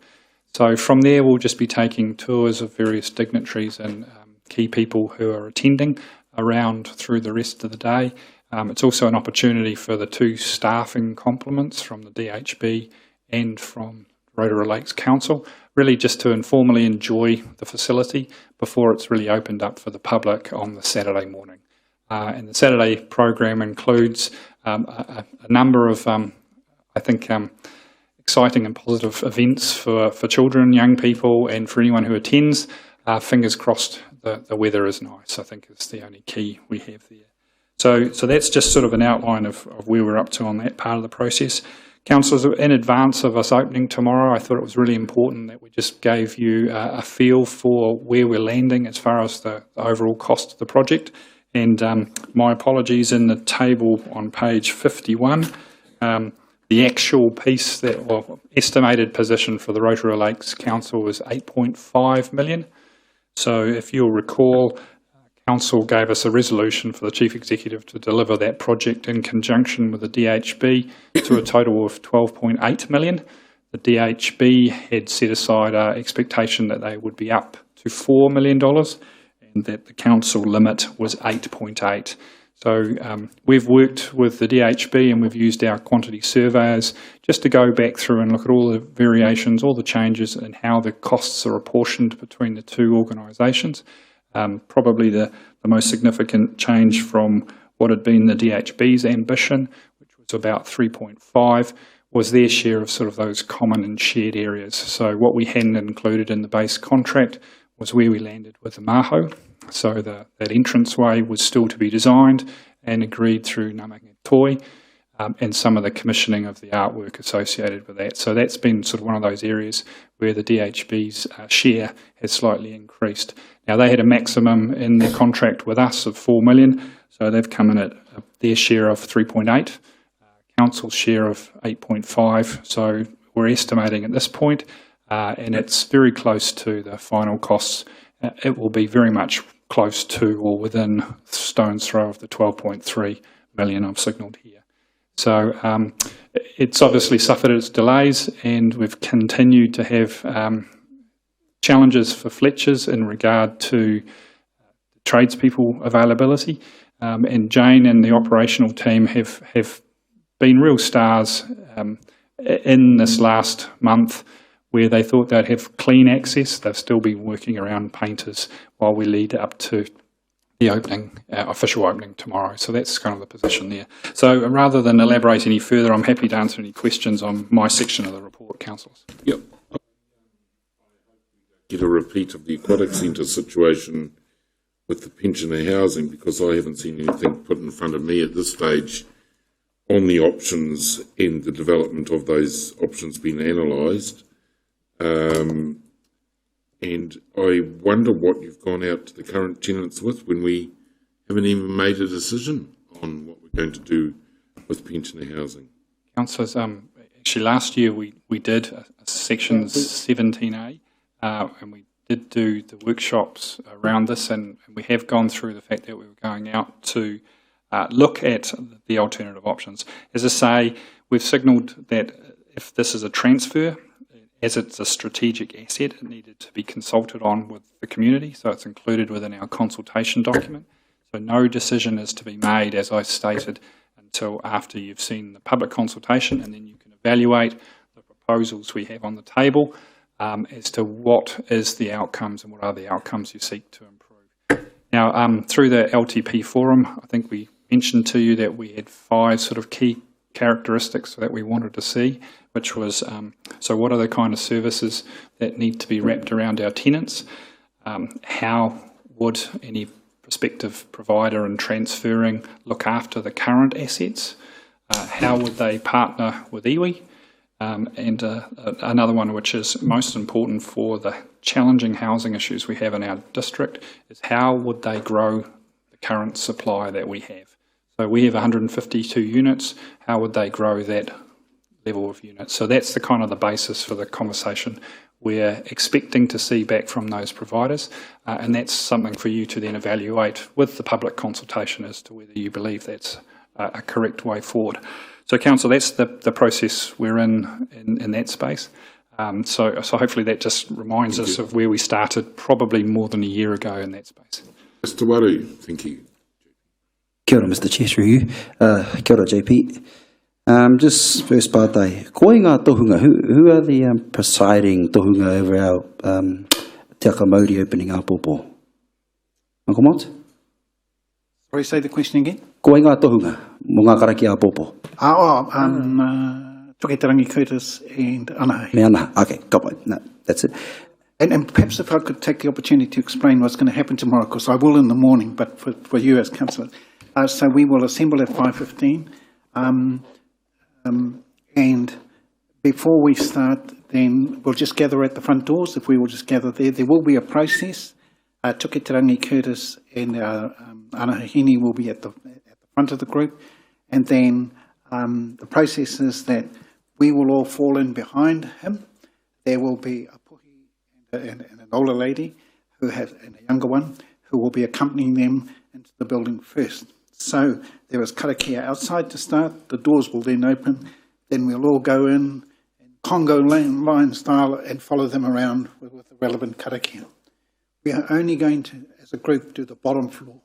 So from there, we'll just be taking tours of various dignitaries and key people who are attending around through the rest of the day. It's also an opportunity for the two staffing complements from the DHB and from Rotorua Lakes Council, really just to informally enjoy the facility before it's really opened up for the public on the Saturday morning. And the Saturday program includes a number of, I think, exciting and positive events for children, young people, and for anyone who attends. Fingers crossed the weather is nice, I think is the only key we have there. So that's just sort of an outline of where we're up to on that part of the process. Councillors, in advance of us opening tomorrow, I thought it was really important that we just gave you a feel for where we're landing as far as the overall cost of the project. And my apologies, in the table on page 51, the actual piece, estimated position for the Rotorua Lakes Council was 8.5 million. So if you'll recall, Council gave us a resolution for the Chief Executive to deliver that project in conjunction with the DHB to a total of 12.8 million. The DHB had set aside an expectation that they would be up to $4 million and that the Council limit was 8.8. So we've worked with the DHB and we've used our quantity surveyors just to go back through and look at all the variations, all the changes and how the costs are apportioned between the two organisations. Probably the most significant change from what had been the DHB's ambition, which was about 3.5, was their share of sort of those common and shared areas. So what we hadn't included in the base contract was where we landed with the Maho. So that entranceway was still to be designed and agreed through Ngāmanga Toi, and some of the commissioning of the artwork associated with that. So that's been sort of one of those areas where the DHB's share has slightly increased. Now, they had a maximum in their contract with us of 4 million, so they've come in at their share of 3.8, Council's share of 8.5, so we're estimating at this point, and it's very close to the final costs. It will be very much close to or within stone's throw of the 12.3 million I've signalled here. So it's obviously suffered its delays, and we've continued to have challenges for Fletchers in regard to tradespeople availability. And Jane and the operational team have been real stars in this last month, where they thought they'd have clean access. They'll still be working around painters while we lead up to the opening, official opening tomorrow. So that's kind of the position there. So rather than elaborate any further, I'm happy to answer any questions on my section of the report, councillors. Yep. Get a repeat of the aquatic centre situation with the pensioner housing, because I haven't seen anything put in front of me at this stage on the options and the development of those options being analysed. And I wonder what you've gone out to the current tenants with when we haven't even made a decision on what we're going to do with pensioner housing. Councillors, actually last year we did a section 17A, and we did do the workshops around this, and we have gone through the fact that we were going out to look at the alternative options. As I say, we've signalled that if this is a transfer, as it's a strategic asset, it needed to be consulted on with the community, so it's included within our consultation document. So no decision is to be made, as I stated, until after you've seen the public consultation, and then you can evaluate the proposals we have on the table as to what is the outcomes and what are the outcomes you seek to improve. Now, through the LTP forum, I think we mentioned to you that we had 5 sort of key characteristics that we wanted to see, which was, so what are the kind of services that need to be wrapped around our tenants? How would any prospective provider in transferring look after the current assets? How would they partner with iwi? And another one which is most important for the challenging housing issues we have in our district is how would they grow the current supply that we have? So we have 152 units. How would they grow that level of units? So that's the kind of the basis for the conversation we're expecting to see back from those providers, and that's something for you to then evaluate with the public consultation as to whether you believe that's a correct way forward. So, Council, that's the process we're in that space. So hopefully that just reminds us of where we started probably more than a year ago in that space. Mr. Waru, thank you. Kia ora, Mr. Chair, through you. Kia ora, JP. Just first part, koe ngā tohunga, who are the presiding tohunga over our Te Aka Māori opening our popo? Uncle Mott? Sorry, say the question again. Koe ngā tohunga, mo ngā karaki a popo? Tuketarangi Curtis and Anahe. Me Anahe, okay, got it. No, that's it. And perhaps if I could take the opportunity to explain what's going to happen tomorrow, because I will in the morning, but for you as councillor. So we will assemble at 5:15. And before we start, then we'll just gather at the front doors. If we will just gather there, there will be a process. Tuketarangi Curtis and Anahahini will be at the front of the group. And then the process is that we will all fall in behind him. There will be a puhi and an older lady and a younger one who will be accompanying them into the building first. So there is karakia outside to start. The doors will then open. Then we'll all go in Congo line style and follow them around with the relevant karakia. We are only going to, as a group, do the bottom floor.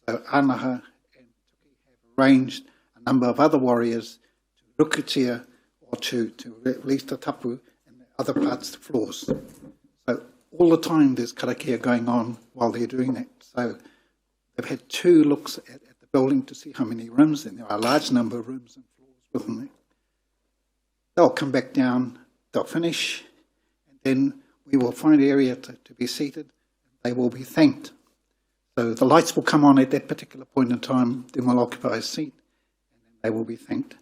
So Anaha and Tuki have arranged a number of other warriors to rukutia or to release the tapu and the other parts of the floors. So all the time there's karakia going on while they're doing that. So they've had 2 looks at the building to see how many rooms, and there are a large number of rooms and floors within there. They'll come back down, they'll finish, and then we will find an area to be seated. They will be thanked. So the lights will come on at that particular point in time, then we'll occupy a seat, and then they will be thanked.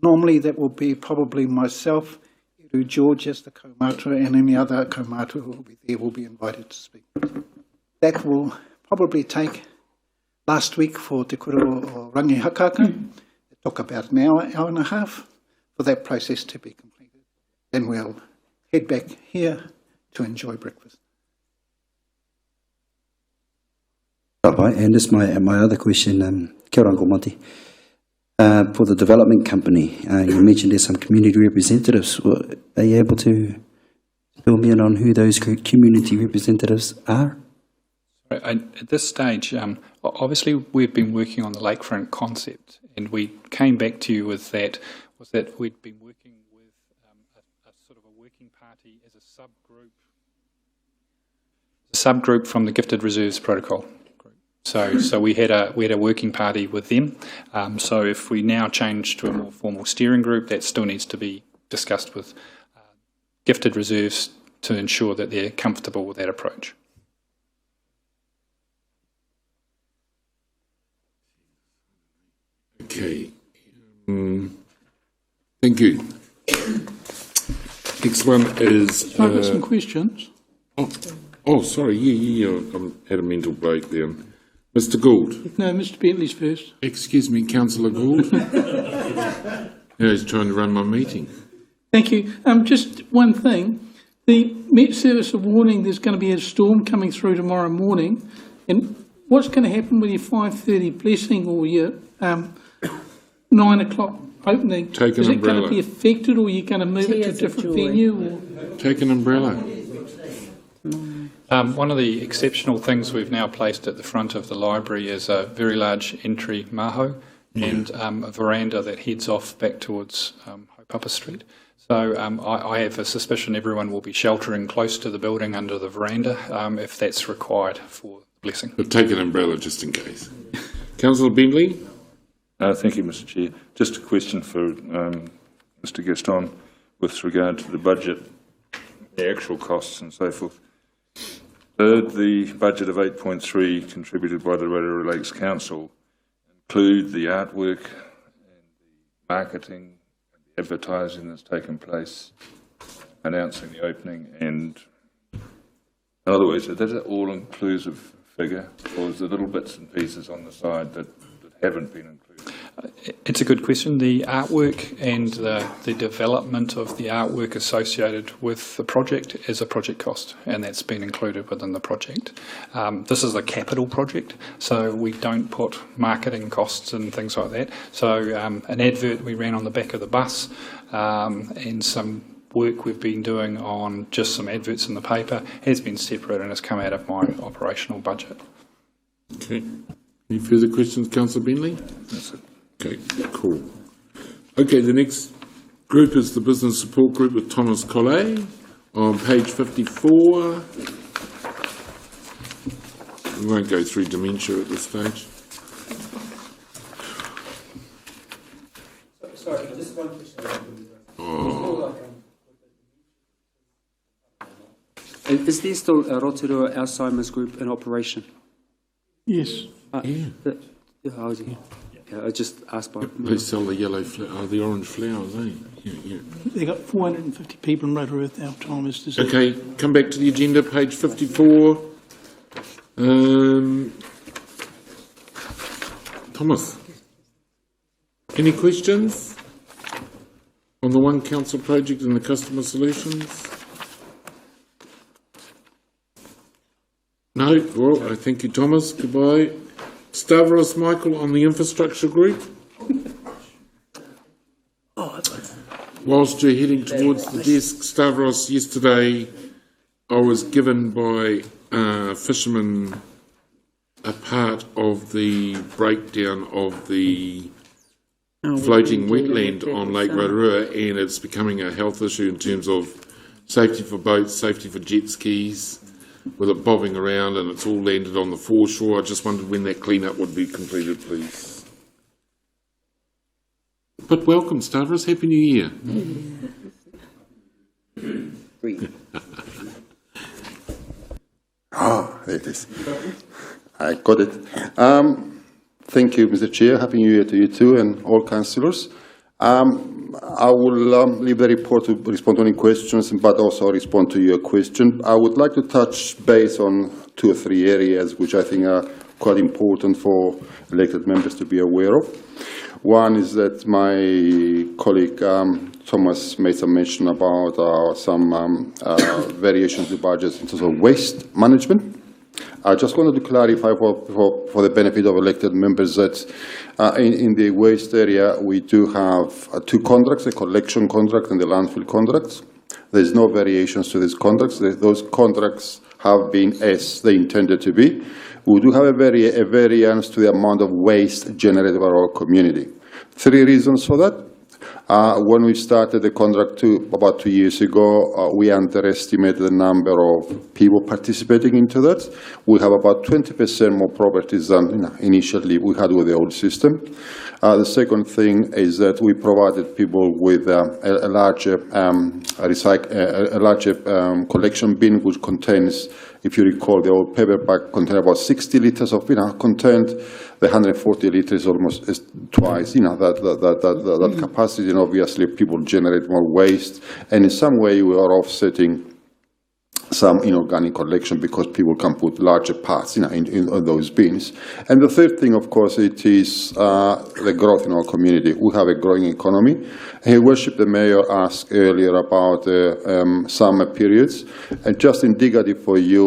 Normally that will be probably myself, Eru George as the kaumātua, and any other kaumātua who will be there will be invited to speak. That will probably take last week for Te Kura o Rangi Hakaka. It took about an hour and a half for that process to be completed. Then we'll head back here to enjoy breakfast. And just my other question, kia ora, Uncle Monty. For the development company, you mentioned there's some community representatives. Are you able to fill me in on who those community representatives are? At this stage, obviously we've been working on the lakefront concept, and we came back to you with that, was that we'd been working with a sort of a working party as a subgroup from the Gifted Reserves Protocol. So we had a working party with them. So if we now change to a more formal steering group, that still needs to be discussed with Gifted Reserves to ensure that they're comfortable with that approach. Okay. Thank you. Next one is... I've got some questions. Oh, sorry. Yeah. I had a mental break there. Mr. Gould. No, Mr. Bentley's first. Excuse me, Councillor Gould. Now he's trying to run my meeting. Thank you. Just one thing. The Met Service are warning there's going to be a storm coming through tomorrow morning. And what's going to happen with your 5:30 blessing or your 9 o'clock opening? Take an Is it umbrella. going to be affected, or are you going to move it to a different venue? Or? Take an umbrella. One of the exceptional things we've now placed at the front of the library is a very large entry maho and a veranda that heads off back towards Haupapa Street. So I have a suspicion everyone will be sheltering close to the building under the veranda if that's required for blessing. But take an umbrella just in case. Councillor Bentley? Thank you, Mr. Chair. Just a question for Mr. Gaston with regard to the budget, the actual costs and so forth. Did the budget of 8.3 contributed by the Rotorua Lakes Council include the artwork and the marketing and the advertising that's taken place announcing the opening? And in other words, is that an all-inclusive figure, or is there little bits and pieces on the side that haven't been included? It's a good question. The artwork and the development of the artwork associated with the project is a project cost, and that's been included within the project. This is a capital project, so we don't put marketing costs and things like that. So an advert we ran on the back of the bus and some work we've been doing on just some adverts in the paper has been separate and has come out of my operational budget. Okay. Any further questions, Councillor Bentley? That's it. Okay, cool. Okay, the next group is the Business Support Group with Thomas Collet on page 54. We won't go through dementia at this stage. Sorry, just one question. Oh. Is there still a Rotorua Alzheimer's group in operation? Yes. Yeah. How is it? Yeah, I just asked by... They sell the yellow, the orange flowers, eh? Yeah. They've got 450 people in Rotorua at Alzheimer's. Okay, come back to the agenda, page 54. Thomas, any questions on the One Council project and the customer solutions? No? Well, I thank you, Thomas. Goodbye. Stavros Michael on the infrastructure group. Whilst you're heading towards the desk, Stavros, yesterday I was given by fishermen a part of the breakdown of the floating wetland on Lake Rotorua, and it's becoming a health issue in terms of safety for boats, safety for jet skis, with it bobbing around and it's all landed on the foreshore. I just wondered when that clean-up would be completed, please. But welcome, Stavros. Happy New Year. There it is. I got it. Thank you, Mr. Chair. Happy New Year to you too and all councillors. I will leave the report to respond to any questions, but also respond to your question. I would like to touch base on 2 or 3 areas which I think are quite important for elected members to be aware of. One is that my colleague Thomas made some mention about some variations to budgets in terms of waste management. I just wanted to clarify for the benefit of elected members that in the waste area we do have two contracts, a collection contract and the landfill contracts. There's no variations to these contracts. Those contracts have been as they intended to be. We do have a variance to the amount of waste generated by our community. 3 reasons for that. When we started the contract about 2 years ago, we underestimated the number of people participating into that. We have about 20% more properties than initially we had with the old system. The second thing is that we provided people with a larger collection bin, which contains, if you recall, the old paper bag contained about 60 litres of content. The 140 litres almost is twice, that capacity, and obviously people generate more waste. And in some way we are offsetting some inorganic collection because people can put larger parts in those bins. And the third thing, of course, it is the growth in our community. We have a growing economy. Your Worship, the Mayor asked earlier about summer periods. And just indicative for you,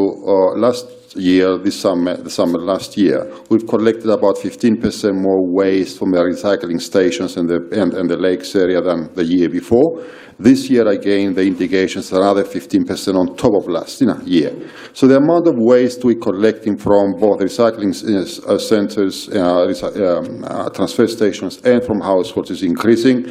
last year, the summer last year, we've collected about 15% more waste from the recycling stations and the lakes area than the year before. This year, again, the indications are another 15% on top of last year. So the amount of waste we're collecting from both recycling centres, transfer stations, and from households is increasing.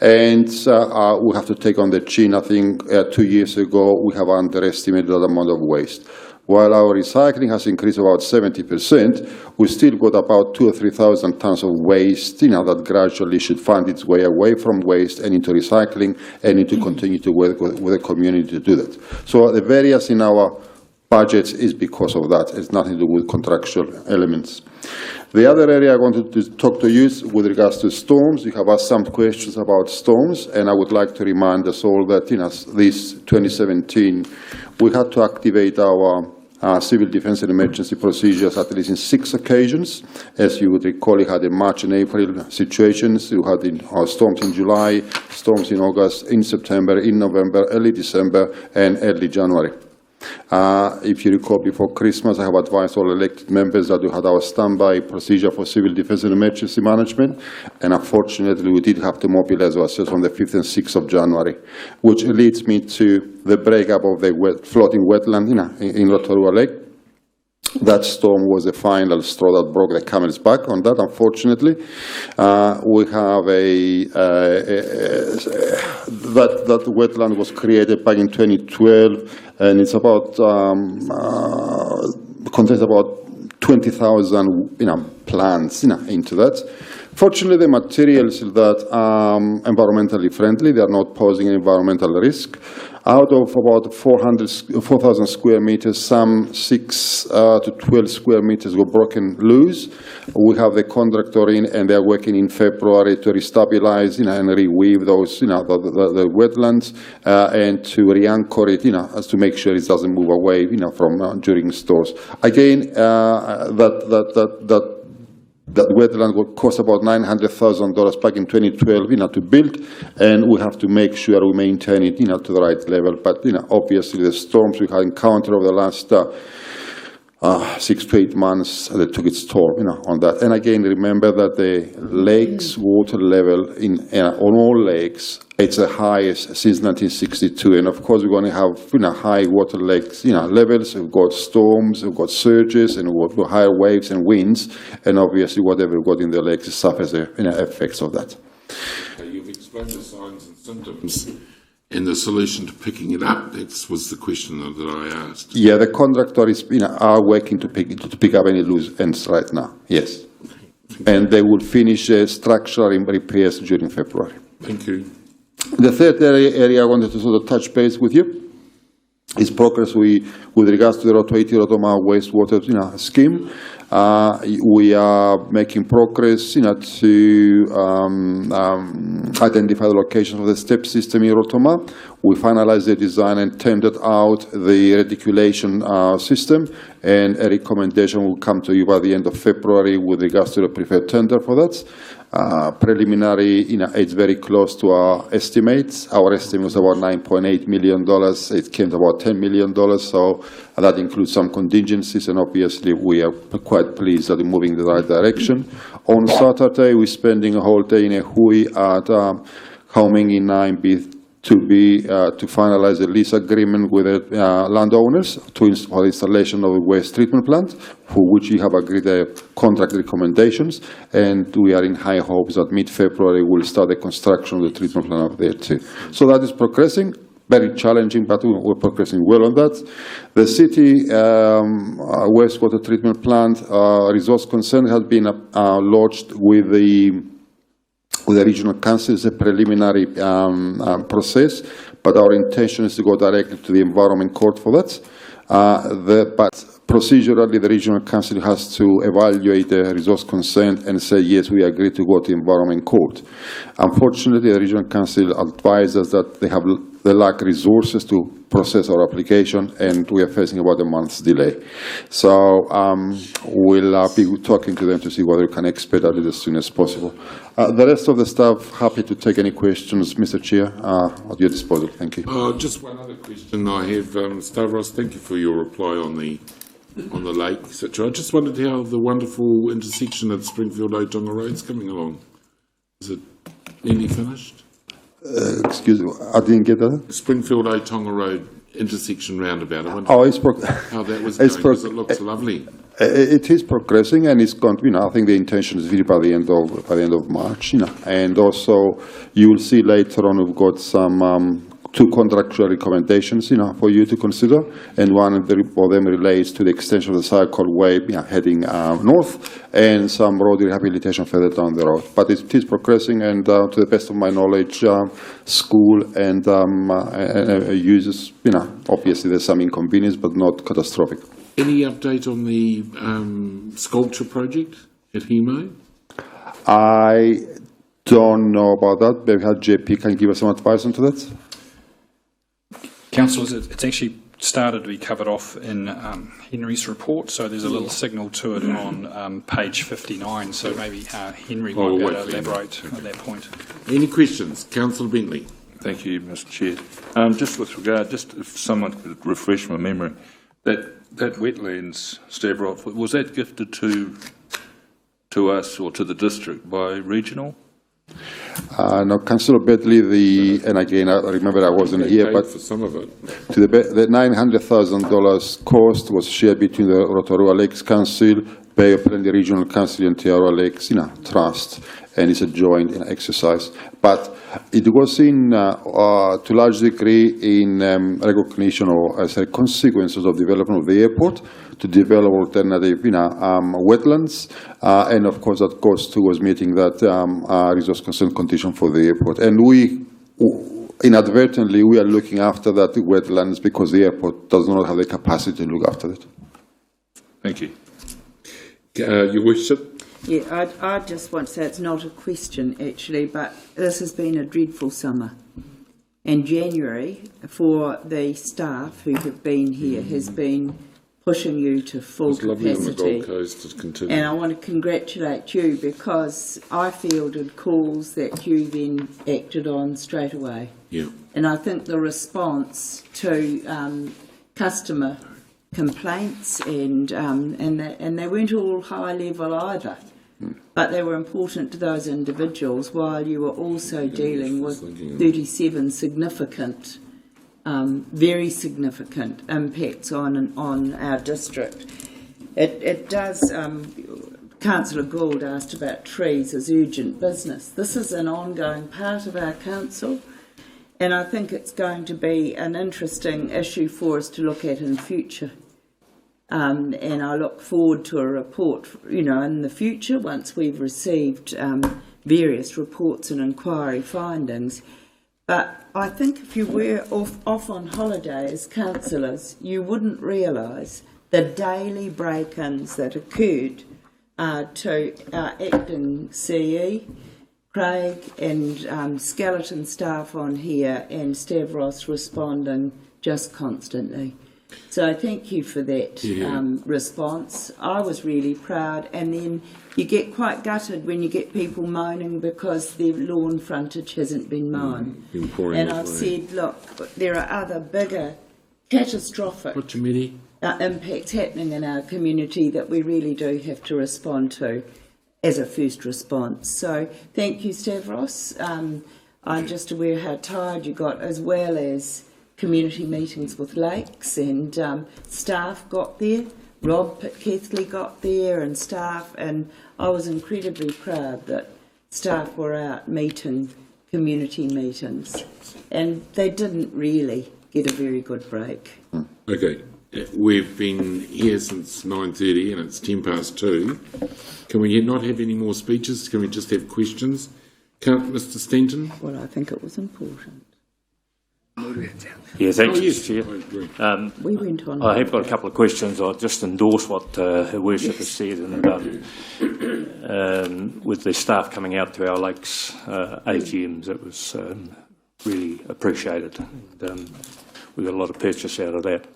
And we have to take on the chin. I think 2 years ago, we have underestimated that amount of waste. While our recycling has increased about 70%, we still got about 2,000 or 3,000 tons of waste, that gradually should find its way away from waste and into recycling, and need to continue to work with the community to do that. So the variance in our budgets is because of that. It's nothing to do with contractual elements. The other area I wanted to talk to you is with regards to storms. You have asked some questions about storms, and I would like to remind us all that this 2017, we had to activate our civil defence and emergency procedures at least in 6 occasions. As you would recall, we had in March and April situations. We had storms in July, storms in August, in September, in November, early December, and early January. If you recall, before Christmas, I have advised all elected members that we had our standby procedure for civil defence and emergency management, and unfortunately we did have to mobilise ourselves on the 5th and 6th of January, which leads me to the breakup of the floating wetland in Rotorua Lake. That storm was the final straw that broke the camel's back on that, unfortunately. We have that wetland was created back in 2012, and it's about, contains about 20,000 plants into that. Fortunately, the materials that are environmentally friendly, they are not posing an environmental risk. Out of about 4,000 square meters, some 6 to 12 square meters were broken loose. We have the contractor in, and they are working in February to restabilize, and reweave those, the wetlands, and to re-anchor it, as to make sure it doesn't move away, from during stores. Again, that wetland would cost about $900,000 back in 2012, to build, and we have to make sure we maintain it, to the right level. But, obviously the storms we have encountered over the last 6 to 8 months, that took its toll, on that. And again, remember that the lakes water level on all lakes, it's the highest since 1962. And of course, we're going to have, high water lakes, levels. We've got storms, we've got surges, and we've got higher waves and winds. And obviously, whatever we've got in the lakes suffers the effects of that. You've explained the signs and symptoms. And the solution to picking it up, that was the question that I asked. Yeah, the contractor is, are working to pick up any loose ends right now, yes. And they will finish structural repairs during February. Thank you. The third area I wanted to sort of touch base with you is progress with regards to the Rotorua wastewater scheme. We are making progress, to identify the location of the step system in Rotorua. We finalized the design and tendered out the reticulation system, and a recommendation will come to you by the end of February with regards to the preferred tender for that. preliminary, it's very close to our estimates. Our estimate was about $9.8 million. It came to about $10 million, so that includes some contingencies, and obviously we are quite pleased that we're moving in the right direction. On Saturday, we're spending a whole day in a hui at Hauming in 9B to finalize a lease agreement with the landowners for installation of a waste treatment plant, for which we have agreed contract recommendations, and we are in high hopes that mid-February we'll start the construction of the treatment plant up there too. So that is progressing. Very challenging, but we're progressing well on that. The city wastewater treatment plant resource consent has been lodged with the regional council. It's a preliminary process, but our intention is to go directly to the Environment Court for that. But procedurally, the regional council has to evaluate the resource consent and say, yes, we agree to go to the Environment Court. Unfortunately, the regional council advised us that they lack resources to process our application, and we are facing about a month's delay. So we'll be talking to them to see whether we can expedite it as soon as possible. The rest of the staff, happy to take any questions, Mr. Chair, at your disposal. Thank you. Just one other question I have, Stavros. Thank you for your reply on the lake, etc. I just wondered how the wonderful intersection at Springfield Otonga Road is coming along. Is it nearly finished? Excuse me, I didn't get that. Springfield Otonga Road intersection roundabout. I wonder how that was going, because it looks lovely. It is progressing, and it's going to, I think the intention is really by the end of March, and also you will see later on we've got some two contractual recommendations, for you to consider, and one of them relates to the extension of the cycleway heading north, and some road rehabilitation further down the road. But it is progressing, and to the best of my knowledge, school and users, obviously there's some inconvenience, but not catastrophic. Any update on the sculpture project at Hemo? I don't know about that. Maybe JP can give us some advice into that. Councillors, it's actually started to be covered off in Henry's report, so there's a little signal to it on page 59, so maybe Henry might be able to elaborate at that point. Any questions? Councillor Bentley. Thank you, Mr. Chair. Just with regard, just if someone could refresh my memory, that wetlands, Stavros, was that gifted to us or to the district by regional? No, Councillor Bentley, and again, I remember I wasn't here, but for some of it. The $900,000 cost was shared between the Rotorua Lakes Council, Bay of Plenty Regional Council, and Te Aroha Lakes, Trust, and it's a joint exercise. But it was in, to a large degree, in recognition or as a consequences of development of the airport to develop alternative, wetlands, and of course that goes towards meeting that resource consent condition for the airport. And we, inadvertently, we are looking after that wetlands because the airport does not have the capacity to look after it. Thank you. Your worship. Yeah, I just want to say it's not a question actually, but this has been a dreadful summer. And January, for the staff who have been here, has been pushing you to full capacity. It's lovely on the Gold Coast to continue. And I want to congratulate you because I fielded calls that you then acted on straight away. Yeah. And I think the response to customer complaints and they weren't all high level either, but they were important to those individuals while you were also dealing with 37 significant, very significant impacts on our district. It does. Councillor Gould asked about trees as urgent business. This is an ongoing part of our council, and I think it's going to be an interesting issue for us to look at in future. And I look forward to a report, in the future once we've received various reports and inquiry findings. But I think if you were off on holiday as councillors, you wouldn't realise the daily break-ins that occurred to our acting CE, Craig, and skeleton staff on here, and Stavros responding just constantly. So thank you for that response. I was really proud, and then you get quite gutted when you get people moaning because their lawn frontage hasn't been mown. And I've said, look, there are other bigger catastrophic impacts happening in our community that we really do have to respond to as a first response. So thank you, Stavros. I'm just aware how tired you got, as well as community meetings with Lakes, and staff got there. Rob Keithley got there and staff, and I was incredibly proud that staff were out meeting community meetings, and they didn't really get a very good break. Okay, we've been here since 9:30 and it's 2:10. Can we not have any more speeches? Can we just have questions? Can't Mr. Stanton? Well, I think it was important. Yeah, thanks, Mr. Chair. We went on. I have got a couple of questions. I'll just endorse what Her Worship has said, and with the staff coming out to our Lakes AGMs, it was really appreciated. And, we got a lot of purchase out of that.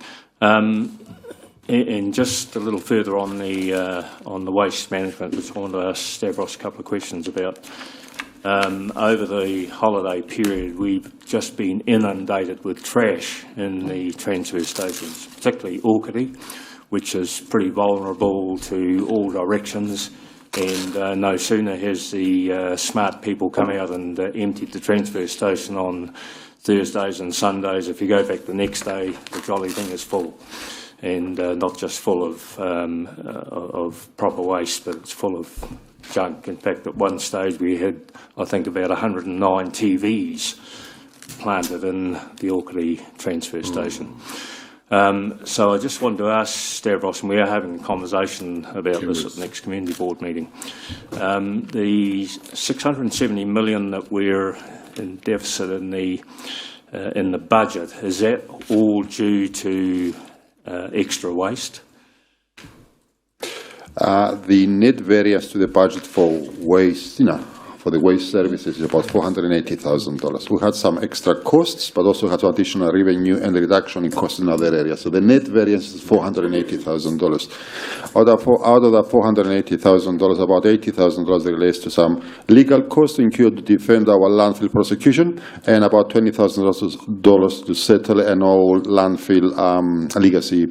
And just a little further on the waste management, which I want to ask Stavros a couple of questions about. Over the holiday period, we've just been inundated with trash in the transfer stations, particularly Auckland, which is pretty vulnerable to all directions. And no sooner has the smart people come out and emptied the transfer station on Thursdays and Sundays, if you go back the next day, the trolley thing is full. And not just full of proper waste, but it's full of junk. In fact, at one stage we had, I think, about 109 TVs planted in the Auckland transfer station. So I just wanted to ask Stavros, and we are having a conversation about this at the next community board meeting. The 670 million that we're in deficit in the budget, is that all due to extra waste? The net variance to the budget for waste, for the waste services is about $480,000. We had some extra costs, but also had some additional revenue and a reduction in costs in other areas. So the net variance is $480,000. Out of that $480,000, about $80,000 relates to some legal costs incurred to defend our landfill prosecution, and about $20,000 to settle an old landfill legacy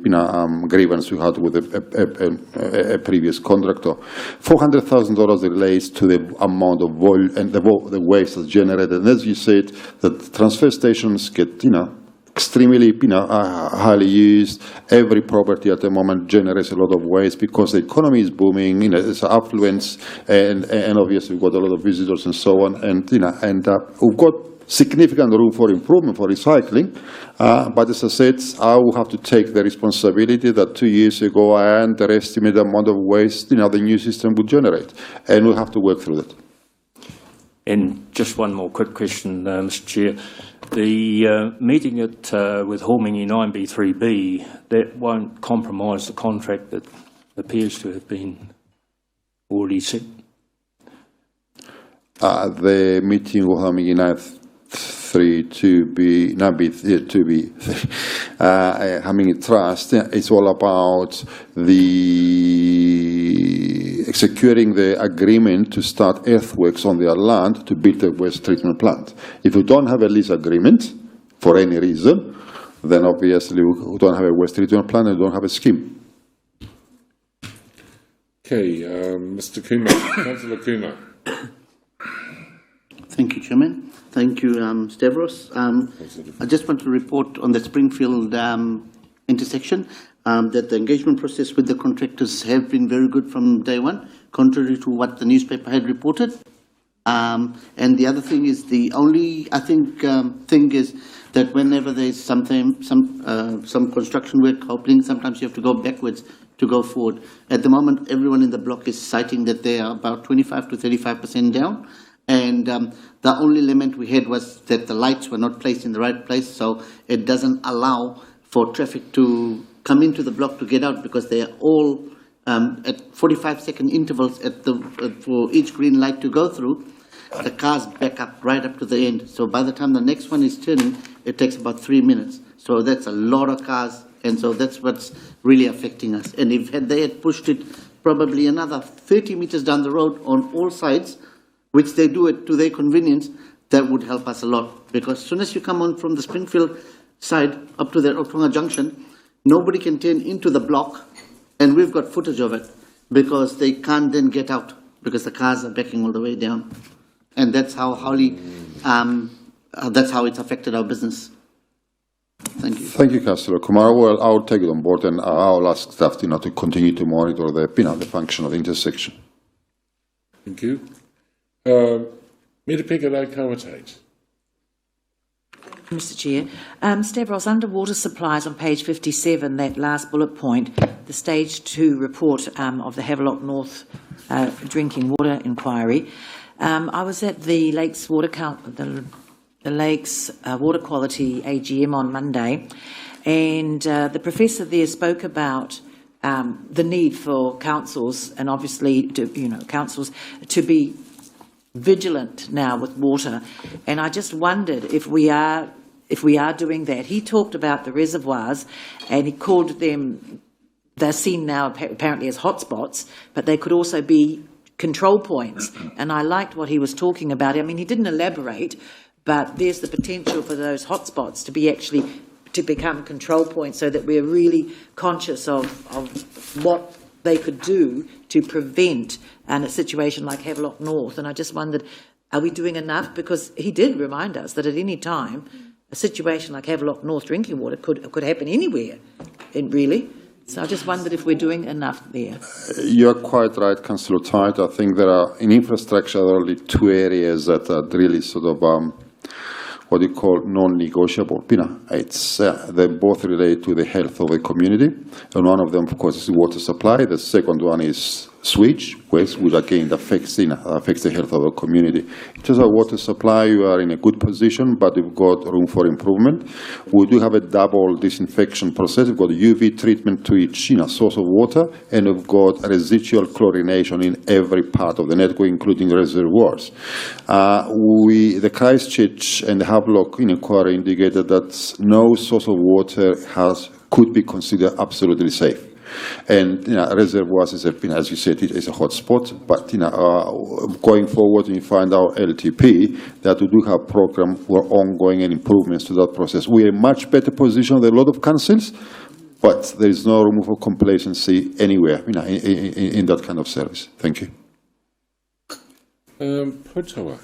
grievance we had with a previous contractor. $400,000 relates to the amount of and the waste that's generated. And as you said, the transfer stations get, extremely, highly used. Every property at the moment generates a lot of waste because the economy is booming. There's affluence, and obviously we've got a lot of visitors and so on. And we've got significant room for improvement for recycling. But as I said, I will have to take the responsibility that 2 years ago I underestimated the amount of waste, the new system would generate, and we'll have to work through that. And just one more quick question, Mr. Chair. The meeting with Hormingi 9B3B, that won't compromise the contract that appears to have been already set? The meeting with Hormingi 9B2B, Hormingi Trust, it's all about securing the agreement to start earthworks on their land to build a waste treatment plant. If we don't have a lease agreement, for any reason, then obviously we don't have a waste treatment plant and we don't have a scheme. Okay, Mr. Kumar, Councillor Kumar. Thank you, Chairman. Thank you, Stavros. I just want to report on the Springfield intersection that the engagement process with the contractors have been very good from day one, contrary to what the newspaper had reported. And the other thing is, the only, I think, thing is that whenever there's some construction work happening, sometimes you have to go backwards to go forward. At the moment, everyone in the block is citing that they are about 25 to 35% down. And the only limit we had was that the lights were not placed in the right place, so it doesn't allow for traffic to come into the block to get out, because they are all at 45-second intervals for each green light to go through. The cars back up right up to the end. So by the time the next one is turning, it takes about 3 minutes. So that's a lot of cars And so that's what's really affecting us. And if they had pushed it probably another 30 meters down the road on all sides, which they do it to their convenience, that would help us a lot. Because as soon as you come on from the Springfield side up to the Rotorua Junction, nobody can turn into the block, and we've got footage of it, because they can't then get out, because the cars are backing all the way down. And that's how that's how it's affected our business. Thank you. Thank you, Councillor Kumar. Well, I'll take it on board, and I'll ask staff to continue to monitor the function of the intersection. Thank you. Mirapeka Kawatate. Mr. Chair. Stavros, under water supplies on page 57, that last bullet point, the stage 2 report of the Havelock North drinking water inquiry. I was at the Lakes Water the Lakes Water Quality AGM on Monday, and the professor there spoke about the need for councils, and obviously councils to be vigilant now with water. And I just wondered if we are doing that. He talked about the reservoirs, and he called them, they're seen now apparently as hotspots, but they could also be control points. And I liked what he was talking about. I mean, he didn't elaborate, but there's the potential for those hotspots to become control points, so that we're really conscious of what they could do to prevent a situation like Havelock North. And I just wondered, are we doing enough? Because he did remind us that at any time, a situation like Havelock North drinking water could happen anywhere, really. So I just wondered if we're doing enough there. You're quite right, Councillor Tite. I think there are, in infrastructure, there are only two areas that are really sort of what you call non-negotiable. They both relate to the health of the community, and one of them, of course, is water supply. The second one is sewage waste, which again affects the health of the community. In terms of water supply, you are in a good position, but we've got room for improvement. We do have a double disinfection process. We've got UV treatment to each source of water, and we've got residual chlorination in every part of the network, including reservoirs. The Christchurch and the Havelock inquiry indicated that no source of water could be considered absolutely safe. And reservoirs is as you said, it is a hot spot. But going forward, we find our LTP that we do have program for ongoing and improvements to that process. We are in much better position than a lot of councils, but there is no room for complacency anywhere in that kind of service. Thank you. Rotorua.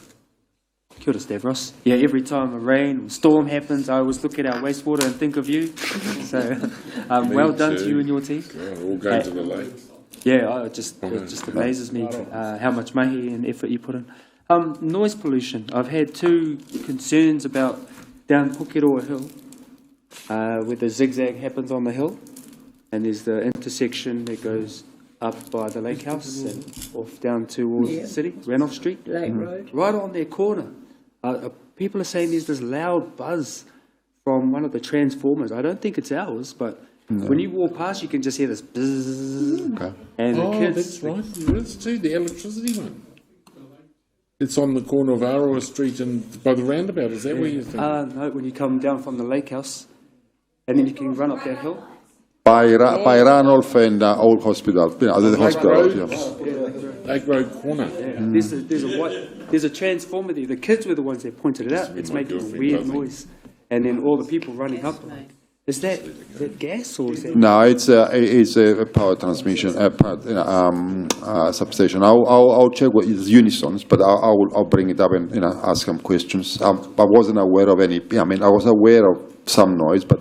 Kia ora, Stavros. Yeah, every time a rain or storm happens, I always look at our wastewater and think of you. So, well done to you and your team. Yeah, all going to the lake. Yeah, it just amazes me how much mahi and effort you put in. Noise pollution. I've had two concerns about down Pukeroa Hill, where the zigzag happens on the hill, and there's the intersection that goes up by the lake house and off down towards the city, Ranoff Street. Lake Road. Right on their corner. People are saying there's this loud buzz from one of the transformers. I don't think it's ours, but when you walk past, you can just hear this buzz. Okay. And the kids, that's right. There is too, the electricity one. It's on the corner of Aroa Street and by the roundabout. Is that where you think? No, when you come down from the lake house, and then you can run up that hill. By Ranulph and Old Hospital. The hospital. Lake Road corner. Yeah. There's a transformer there. The kids were the ones that pointed it out. It's making a weird noise, and then all the people running up. Is that gas or is that? No, it's a power transmission substation. I'll check what is Unisons, but I'll bring it up and ask them questions. I wasn't aware of any. I mean, I was aware of some noise, but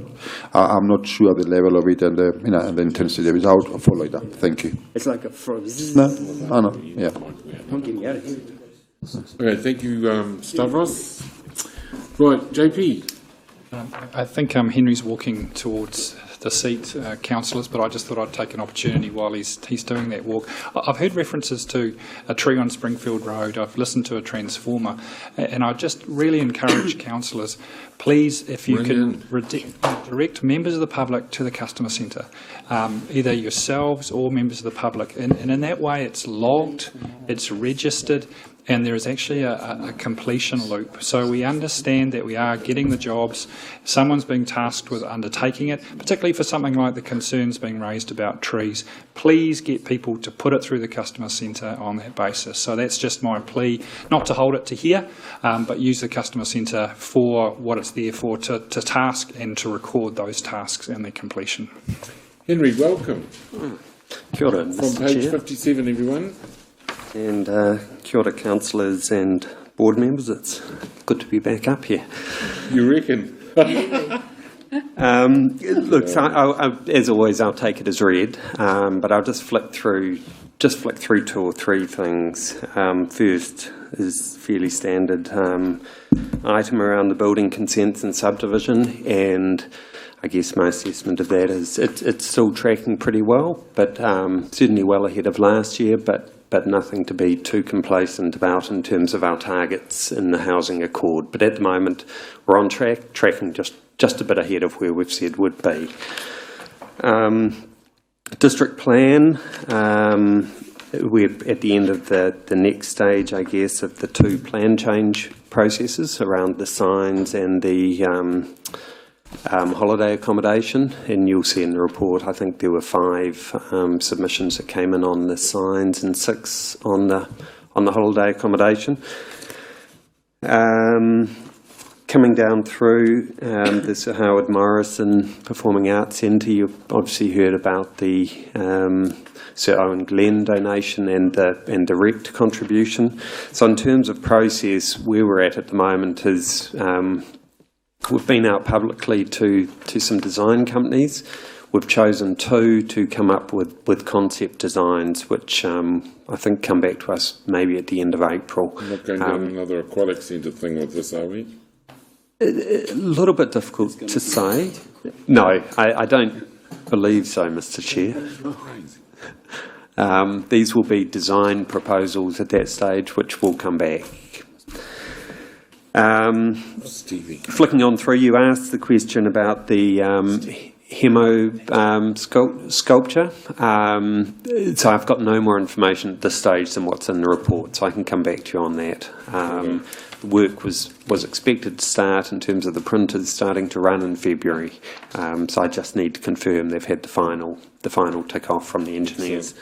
I'm not sure the level of it and the intensity of it. I'll follow it up. Thank you. It's like a froze. No, I know. Yeah. I'm getting out of here. Okay, thank you, Stavros. Right, JP. I think Henry's walking towards the seat, councillors, but I just thought I'd take an opportunity while he's doing that walk. I've heard references to a tree on Springfield Road. I've listened to a transformer, and I just really encourage councillors, please, if you can direct members of the public to the customer centre, either yourselves or members of the public, and in that way it's logged, it's registered, and there is actually a completion loop. So we understand that we are getting the jobs, someone's being tasked with undertaking it, particularly for something like the concerns being raised about trees. Please get people to put it through the customer centre on that basis. So that's just my plea, not to hold it to here, but use the customer centre for what it's there for, to task and to record those tasks and their completion. Henry, welcome. Kia ora, From Mr. page Chair. 57, everyone. And kia ora, councillors and board members. It's good to be back up here. You reckon? Look, so as always, I'll take it as read, but I'll just flick through two or three things. First is fairly standard item around the building consents and subdivision, and I guess my assessment of that is it's still tracking pretty well, but certainly well ahead of last year, but nothing to be too complacent about in terms of our targets in the housing accord. But at the moment, we're on track, tracking just a bit ahead of where we've said would be. District plan, we're at the end of the next stage, I guess, of the two plan change processes around the signs and the holiday accommodation, and you'll see in the report, I think there were 5 submissions that came in on the signs and 6 on the holiday accommodation. Coming down through the Sir Howard Morrison Performing Arts Centre, you've obviously heard about the Sir Owen Glenn donation and the RECT contribution. So in terms of process, where we're at the moment is we've been out publicly to some design companies. We've chosen 2 to come up with concept designs, which I think come back to us maybe at the end of April. We're not going down another aquatic centre thing with this, are we? A little bit difficult to say. No, I don't believe so, Mr. Chair. These will be design proposals at that stage, which will come back. Flicking on through, you asked the question about the hemo sculpture. So I've got no more information at this stage than what's in the report, so I can come back to you on that. The work was expected to start in terms of the printers starting to run in February. So I just need to confirm they've had the final tick off from the engineers.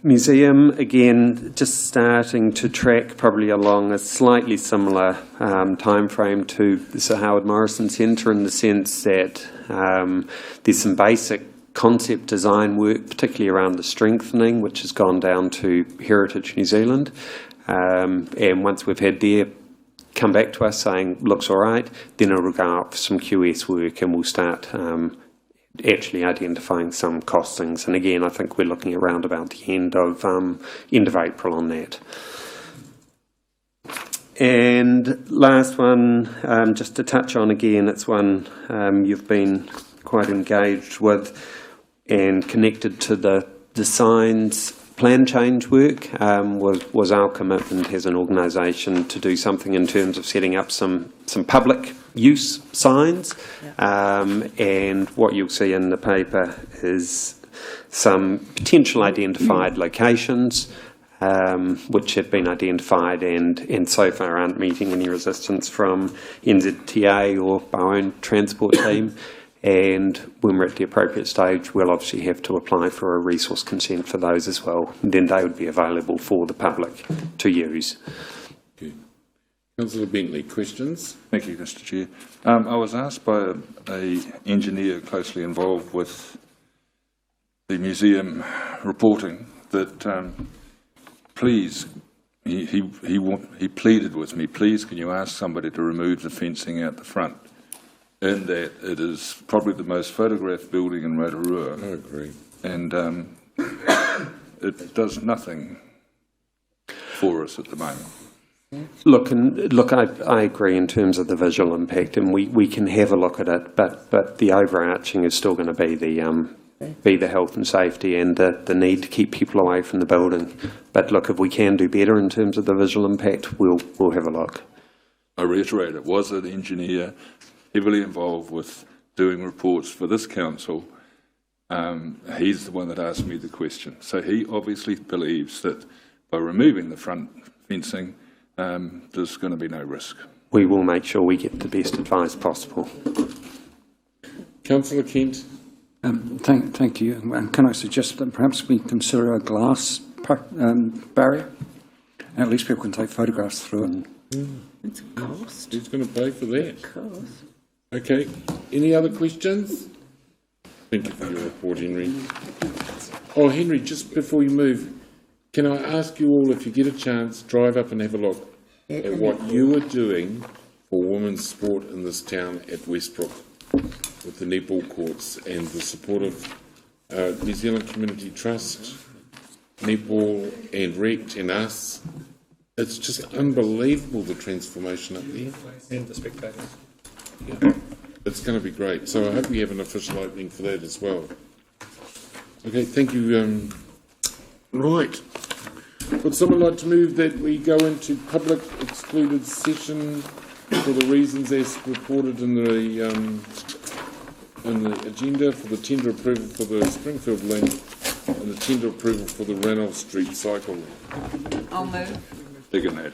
Museum, again, just starting to track probably along a slightly similar time frame to the Sir Howard Morrison Centre, in the sense that there's some basic concept design work, particularly around the strengthening, which has gone down to Heritage New Zealand. And once we've had their come back to us saying, looks all right, then it'll go up for some QS work and we'll start actually identifying some costings. And again, I think we're looking around about the end of April on that. And last one, just to touch on again, it's one you've been quite engaged with and connected to the signs plan change work, was our commitment as an organisation to do something in terms of setting up some public use signs. And what you'll see in the paper is some potential identified locations which have been identified and so far aren't meeting any resistance from NZTA or our own transport team. And when we're at the appropriate stage, we'll obviously have to apply for a resource consent for those as well. And then they would be available for the public to use. Okay. Councillor Bentley, questions? Thank you, Mr. Chair. I was asked by an engineer closely involved with the museum reporting that please, he pleaded with me, please can you ask somebody to remove the fencing out the front, in that it is probably the most photographed building in Rotorua. I agree. And it does nothing for us at the moment. Look, I agree in terms of the visual impact, and we can have a look at it, but the overarching is still going to be the health and safety and the need to keep people away from the building. But look, if we can do better in terms of the visual impact, we'll have a look. I reiterate, it was an engineer heavily involved with doing reports for this council He's the one that asked me the question. So he obviously believes that by removing the front fencing, there's going to be no risk. We will make sure we get the best advice possible. Councillor Kent. Thank you. And can I suggest that perhaps we consider a glass barrier? And at least people can take photographs through it. It's a cost. Who's going to pay for that? Cost. Okay. Any other questions? Thank you for your report, Henry. Oh, Henry, just before you move, can I ask you all, if you get a chance, drive up and have a look at what you are doing for women's sport in this town at Westbrook with the netball courts and the support of New Zealand Community Trust, netball and RECT and us. It's just unbelievable, the transformation up there. And the spectators. Yeah. It's going to be great. So I hope we have an official opening for that as well. Okay, thank you. Right. Would someone like to move that we go into public excluded session for the reasons as reported in the agenda for the tender approval for the Springfield link and the tender approval for the Ranulph Street cycle link? I'll move. Second that.